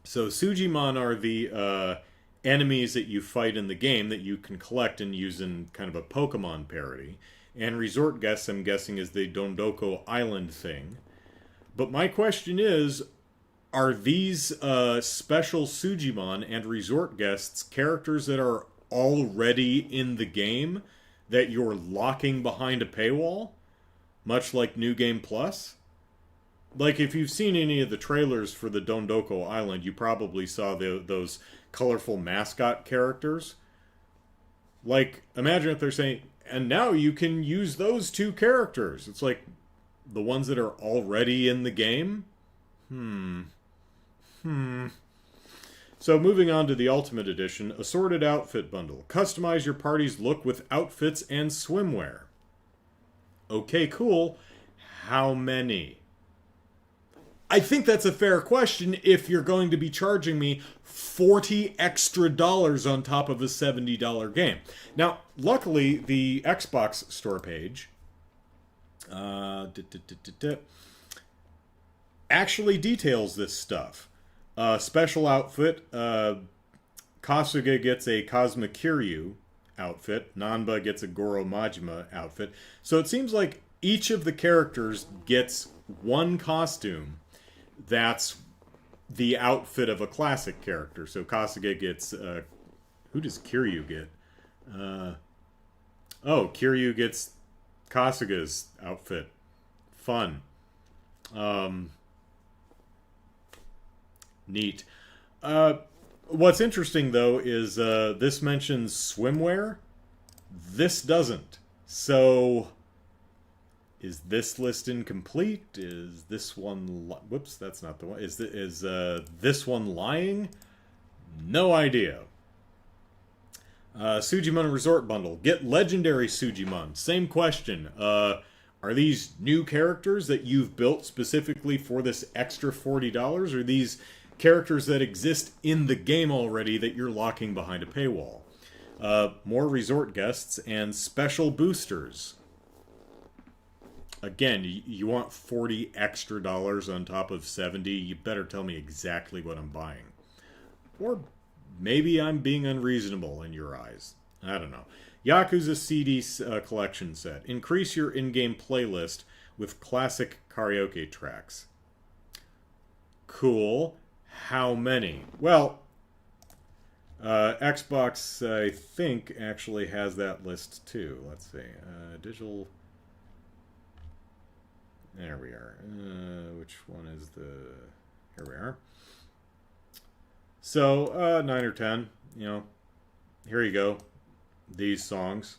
So Sujimon are the enemies that you fight in the game that you can collect and use in kind of a Pokemon parody. And resort guests, I'm guessing, is the Dondoko Island thing. But my question is, are these special Sujimon and resort guests characters that are already in the game that you're locking behind a paywall? Much like New Game Plus? Like, if you've seen any of the trailers for the Dondoko Island, you probably saw those colorful mascot characters. Like, imagine if they're saying, and now you can use those two characters. It's like, the ones that are already in the game? So moving on to the Ultimate Edition, Assorted Outfit Bundle. Customize your party's look with outfits and swimwear. Okay, cool. How many? I think that's a fair question if you're going to be charging me $40 extra on top of a $70 game. Now, luckily, the Xbox store page actually details this stuff. Special outfit, Kasuga gets a Cosmic Kiryu outfit, Nanba gets a Goro Majima outfit. So it seems like each of the characters gets one costume that's the outfit of a classic character. So Kasuga gets... who does Kiryu get? Kiryu gets Kasuga's outfit. Fun. Neat. What's interesting, though, is this mentions swimwear. This doesn't. So... is this list incomplete? Is this one... whoops, that's not the one. Is this one lying? No idea. Sujimon Resort Bundle. Get Legendary Sujimon. Same question. Are these new characters that you've built specifically for this extra $40? Or are these characters that exist in the game already that you're locking behind a paywall? More resort guests and special boosters. Again, you want $40 extra on top of $70, you better tell me exactly what I'm buying. Or maybe I'm being unreasonable in your eyes. I don't know. Yakuza CD collection set. Increase your in-game playlist with classic karaoke tracks. Cool. How many? Well, Xbox, I think, actually has that list too. Let's see. Digital... There we are. Which one is the... Here we are. So, 9 or 10. You know, here you go. These songs.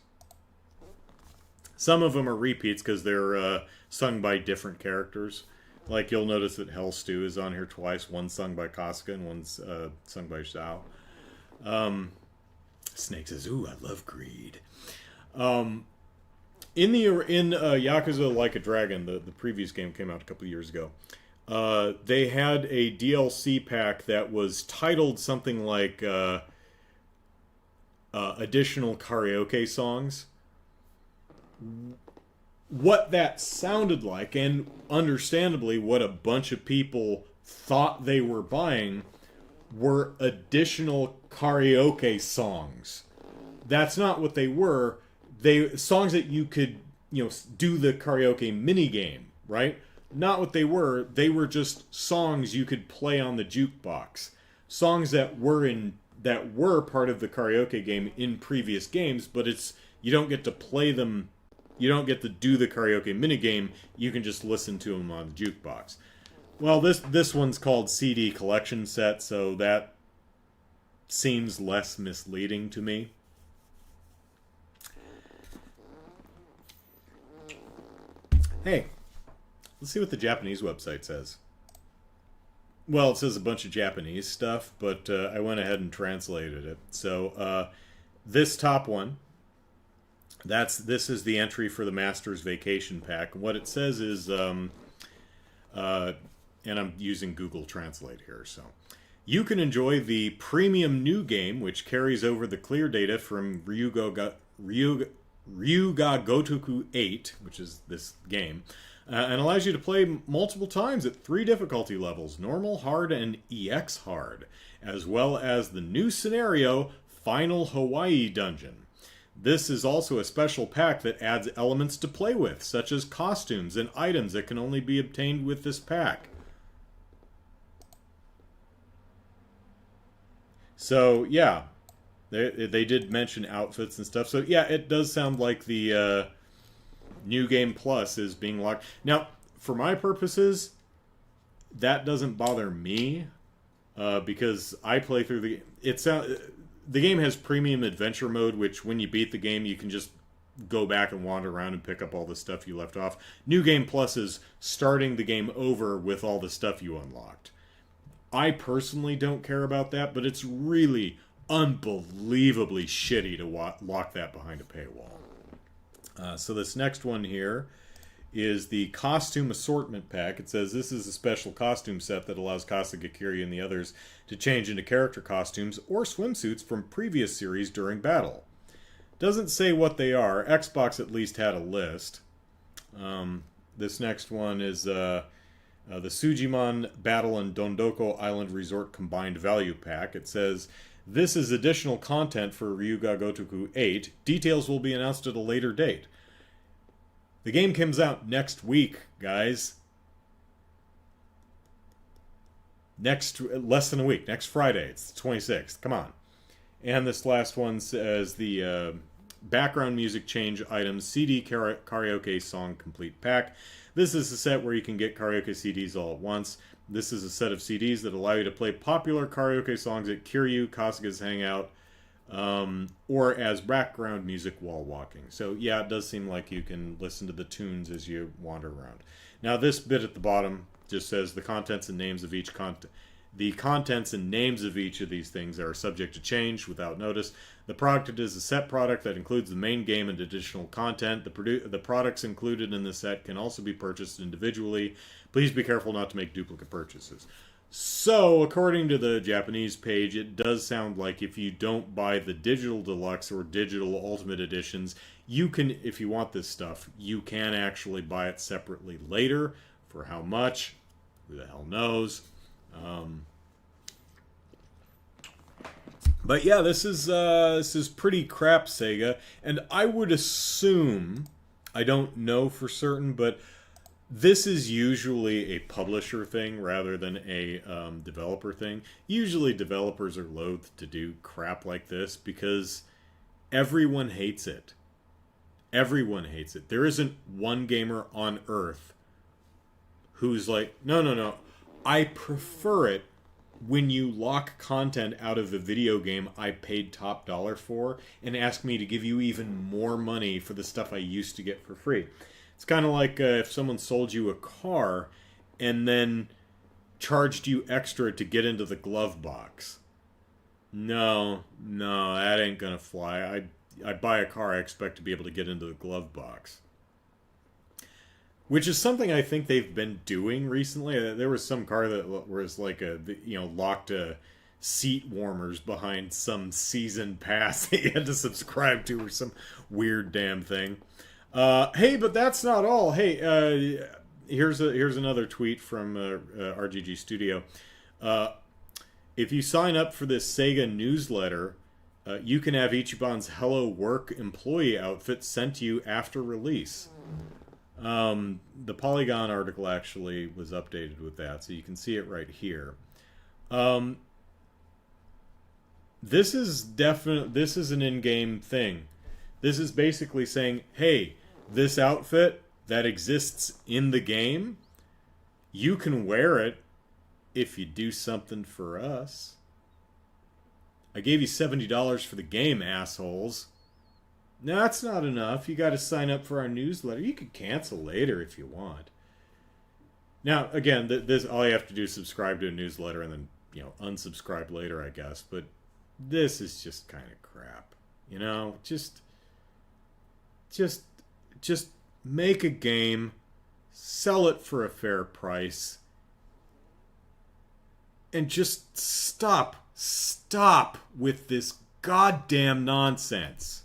Some of them are repeats because they're sung by different characters. Like, you'll notice that Hell Stew is on here twice. One's sung by Casca and one's sung by Xiao. Snake says, "Ooh, I love greed." In Yakuza Like a Dragon, the previous game came out a couple of years ago, they had a DLC pack that was titled something like additional karaoke songs. What that sounded like, and understandably what a bunch of people thought they were buying, were additional karaoke songs. That's not what they were. They songs that you could, do the karaoke mini game, right? Not what they were. They were just songs you could play on the jukebox. Songs that were part of the karaoke game in previous games, but you don't get to play them. You don't get to do the karaoke mini game. You can just listen to them on the jukebox. Well, this one's called CD collection set, so that seems less misleading to me. Hey, let's see what the Japanese website says. Well, it says a bunch of Japanese stuff, but I went ahead and translated it. So this top one, this is the entry for the Master's Vacation Pack. What it says is, and I'm using Google Translate here, so you can enjoy the premium new game, which carries over the clear data from Ryuga Gotoku 8, which is this game, and allows you to play multiple times at 3 difficulty levels, normal, hard, and EX hard, as well as the new scenario, Final Hawaii Dungeon. This is also a special pack that adds elements to play with, such as costumes and items that can only be obtained with this pack. So, yeah. They did mention outfits and stuff. So, yeah, it does sound like the New Game Plus is being locked. Now, for my purposes, that doesn't bother me because I play through the... The game has Premium Adventure Mode, which when you beat the game, you can just go back and wander around and pick up all the stuff you left off. New Game Plus is starting the game over with all the stuff you unlocked. I personally don't care about that, but it's really unbelievably shitty to lock that behind a paywall. So this next one here is the Costume Assortment Pack. It says this is a special costume set that allows Kasuga, Kiryu, and the others to change into character costumes or swimsuits from previous series during battle. Doesn't say what they are. Xbox at least had a list. This next one is the Sujimon Battle and Dondoko Island Resort Combined Value Pack. It says, this is additional content for Ryuga Gotoku 8. Details will be announced at a later date. The game comes out next week, guys. Less than a week. Next Friday. It's the 26th. Come on. And this last one says the background music change items CD karaoke song complete pack. This is a set where you can get karaoke CDs all at once. This is a set of CDs that allow you to play popular karaoke songs at Kiryu, Kasuga's Hangout, or as background music while walking. So yeah, it does seem like you can listen to the tunes as you wander around. Now this bit at the bottom just says the contents and names of each The contents and names of each of these things are subject to change without notice. The product is a set product that includes the main game and additional content. The products included in the set can also be purchased individually. Please be careful not to make duplicate purchases. So, according to the Japanese page, it does sound like if you don't buy the digital deluxe or digital ultimate editions, you can, if you want this stuff, you can actually buy it separately later. For how much? Who the hell knows? But yeah, this is pretty crap, Sega, and I would assume, I don't know for certain, but this is usually a publisher thing rather than a developer thing. Usually developers are loath to do crap like this because everyone hates it. Everyone hates it. There isn't one gamer on Earth who's like, no, no, no, I prefer it when you lock content out of the video game I paid top dollar for and ask me to give you even more money for the stuff I used to get for free. It's kind of like if someone sold you a car and then charged you extra to get into the glove box. No, no, that ain't gonna fly. I buy a car, I expect to be able to get into the glove box. Which is something I think they've been doing recently. There was some car that was like locked seat warmers behind some season pass that you had to subscribe to or some weird damn thing. Hey, but that's not all. Hey, here's another tweet from RGG Studio. If you sign up for this Sega newsletter, you can have Ichiban's Hello Work employee outfit sent to you after release. The Polygon article actually was updated with that, so you can see it right here. This is an in-game thing. This is basically saying, hey, this outfit that exists in the game, you can wear it if you do something for us. I gave you $70 for the game, assholes. No, that's not enough. You got to sign up for our newsletter. You can cancel later if you want. Now, again, this all you have to do is subscribe to a newsletter and then, unsubscribe later, I guess. But this is just kind of crap. Just make a game, sell it for a fair price, and just stop with this goddamn nonsense.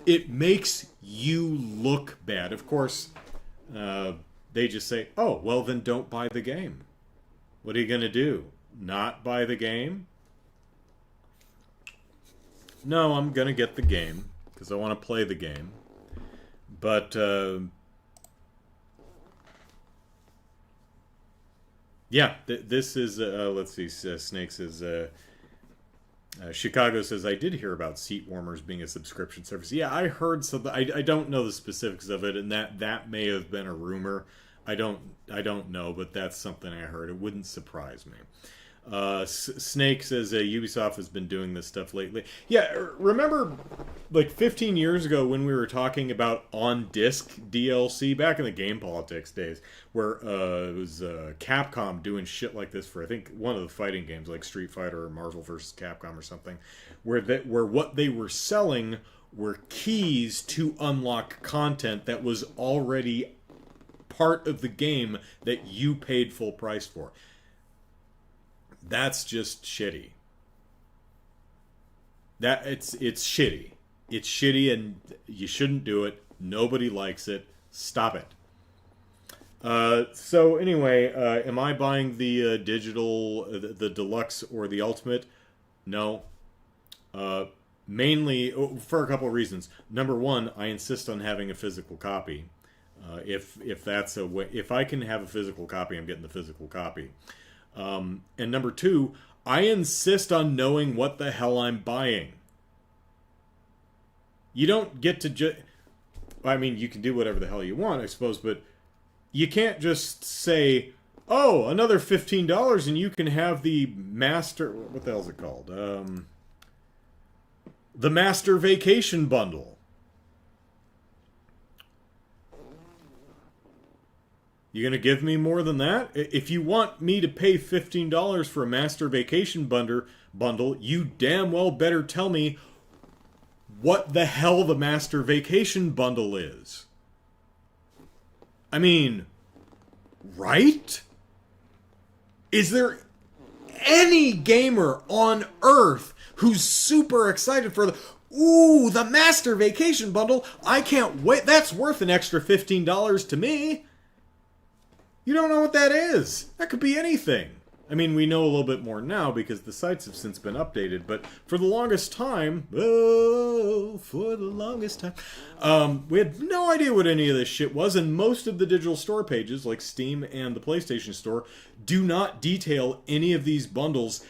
It makes you look bad. Of course, they just say, oh, well, then don't buy the game. What are you going to do? Not buy the game? No, I'm going to get the game because I want to play the game. But, yeah, this is, let's see, Snake says, Chicago says, I did hear about seat warmers being a subscription service. Yeah, I heard something. I don't know the specifics of it, and that may have been a rumor. I don't know, but that's something I heard. It wouldn't surprise me. Snake says Ubisoft has been doing this stuff lately. Yeah, remember like 15 years ago when we were talking about on-disc DLC back in the Game Politics days, where it was Capcom doing shit like this for, I think, one of the fighting games like Street Fighter or Marvel vs. Capcom or something, where what they were selling were keys to unlock content that was already part of the game that you paid full price for. That's just shitty. It's shitty. It's shitty and you shouldn't do it. Nobody likes it. Stop it. So anyway, am I buying the digital, the deluxe or the ultimate? No. Mainly for a couple of reasons. Number one, I insist on having a physical copy. If that's a way, if I can have a physical copy, I'm getting the physical copy. And number two, I insist on knowing what the hell I'm buying. You don't get to I mean, you can do whatever the hell you want, I suppose, but you can't just say, oh, another $15 and you can have the master... What the hell is it called? The Master Vacation Bundle. You gonna give me more than that? If you want me to pay $15 for a Master Vacation bundle, you damn well better tell me what the hell the Master Vacation Bundle is. I mean, right? Is there any gamer on Earth who's super excited for the Master Vacation Bundle? I can't wait. That's worth an extra $15 to me. You don't know what that is. That could be anything. I mean, we know a little bit more now because the sites have since been updated, but for the longest time, oh, for the longest time, we had no idea what any of this shit was, and most of the digital store pages, like Steam and the PlayStation Store, do not detail any of these bundles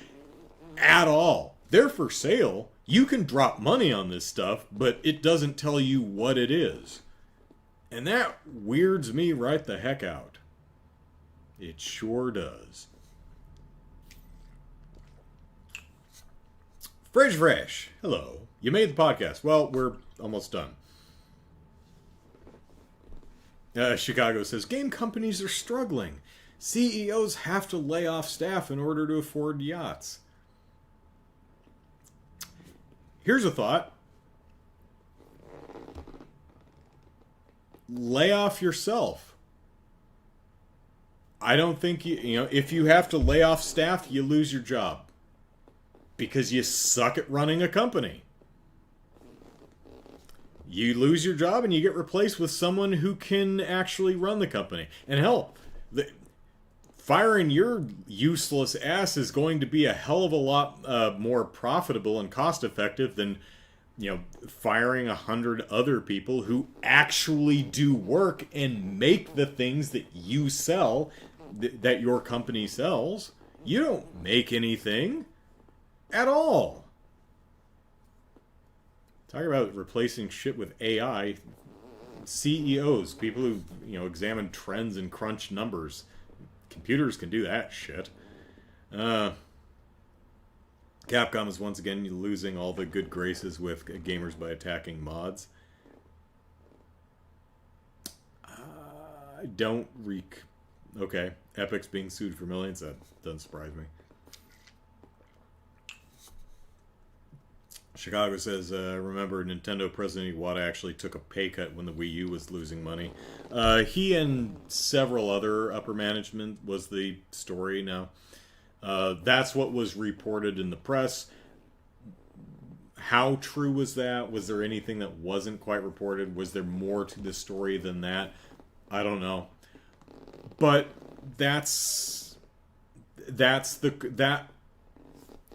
at all. They're for sale. You can drop money on this stuff, but it doesn't tell you what it is. And that weirds me right the heck out. It sure does. Fridge Fresh, hello. You made the podcast. Well, we're almost done. Chicago says, game companies are struggling. CEOs have to lay off staff in order to afford yachts. Here's a thought. Lay off yourself. I don't think if you have to lay off staff, you lose your job. Because you suck at running a company. You lose your job and you get replaced with someone who can actually run the company. And hell, firing your useless ass is going to be a hell of a lot more profitable and cost effective than, firing 100 other people who actually do work and make the things that you sell, that your company sells. You don't make anything. At all. Talk about replacing shit with AI. CEOs, people who, examine trends and crunch numbers. Computers can do that shit. Capcom is once again losing all the good graces with gamers by attacking mods. Okay. Epic's being sued for millions. That doesn't surprise me. Chicago says, remember Nintendo President Iwata actually took a pay cut when the Wii U was losing money. He and several other upper management was the story now. That's what was reported in the press. How true was that? Was there anything that wasn't quite reported? Was there more to the story than that? I don't know. But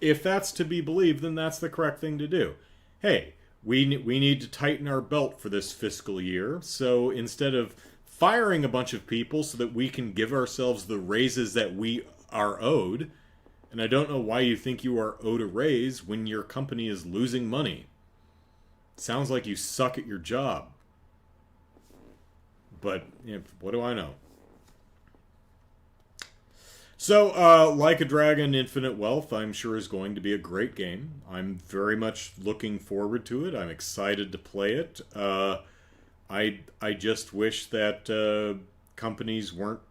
if that's to be believed, then that's the correct thing to do. Hey, we need to tighten our belt for this fiscal year, so instead of firing a bunch of people so that we can give ourselves the raises that we are owed, and I don't know why you think you are owed a raise when your company is losing money. Sounds like you suck at your job. But what do I know? So, Like a Dragon Infinite Wealth, I'm sure is going to be a great game. I'm very much looking forward to it. I'm excited to play it. I just wish that companies weren't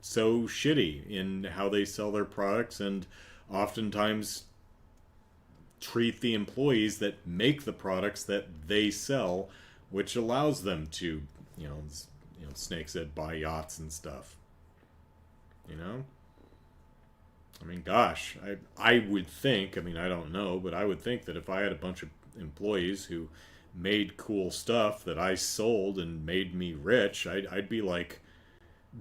so shitty in how they sell their products and oftentimes treat the employees that make the products that they sell, which allows them to, Snake said, buy yachts and stuff. I mean, gosh, I would think, I don't know, but I would think that if I had a bunch of employees who made cool stuff that I sold and made me rich, I'd be like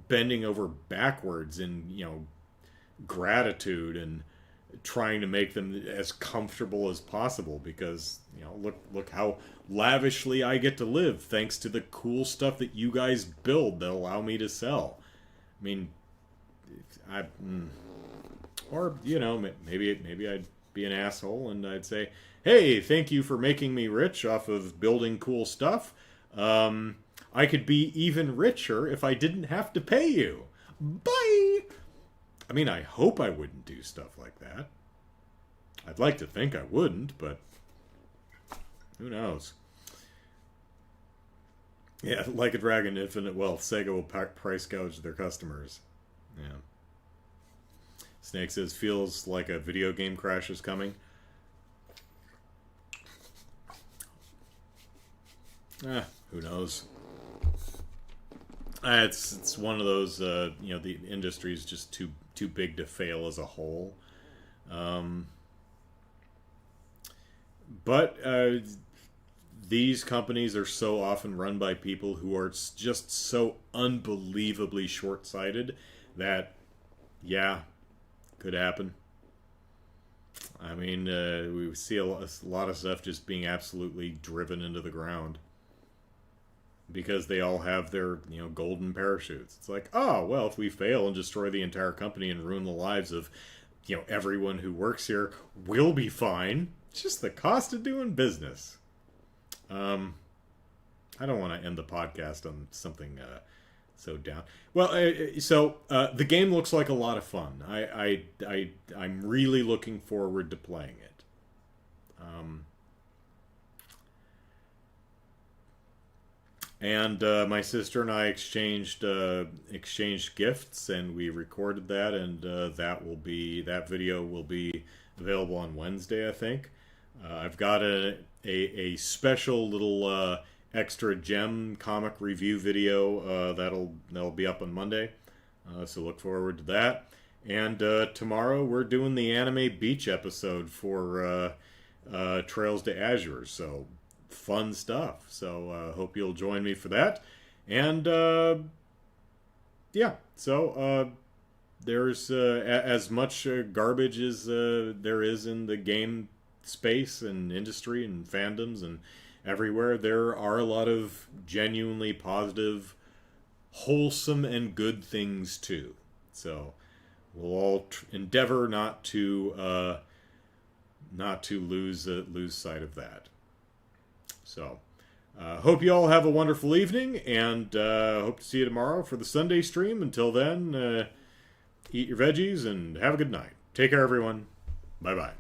bending over backwards in, gratitude and trying to make them as comfortable as possible because, look how lavishly I get to live thanks to the cool stuff that you guys build that allow me to sell. Or, maybe I'd be an asshole and I'd say, hey, thank you for making me rich off of building cool stuff. I could be even richer if I didn't have to pay you. Bye! I hope I wouldn't do stuff like that. I'd like to think I wouldn't, but who knows? Yeah, Like a Dragon Infinite Wealth, Sega will price gouge their customers. Yeah. Snake says, feels like a video game crash is coming. Who knows? It's one of those, the industry is just too big to fail as a whole. But these companies are so often run by people who are just so unbelievably short-sighted that, yeah, Could happen. I mean, we see a lot of stuff just being absolutely driven into the ground because they all have their, golden parachutes. It's like, oh, well, if we fail and destroy the entire company and ruin the lives of, everyone who works here, we'll be fine. It's just the cost of doing business. I don't want to end the podcast on something so down. Well, the game looks like a lot of fun. I'm really looking forward to playing it. And my sister and I exchanged gifts, and we recorded that, and that video will be available on Wednesday, I think. I've got a special little extra gem comic review video that'll be up on Monday, so look forward to that. And tomorrow we're doing the anime beach episode for Trails to Azure, so fun stuff. So hope you'll join me for that. And there's as much garbage as there is in the game space and industry and fandoms and everywhere. There are a lot of genuinely positive, wholesome, and good things too. So we'll all endeavor not to lose sight of that. So hope you all have a wonderful evening, and hope to see you tomorrow for the Sunday stream. Until then, eat your veggies and have a good night. Take care, everyone. Bye bye.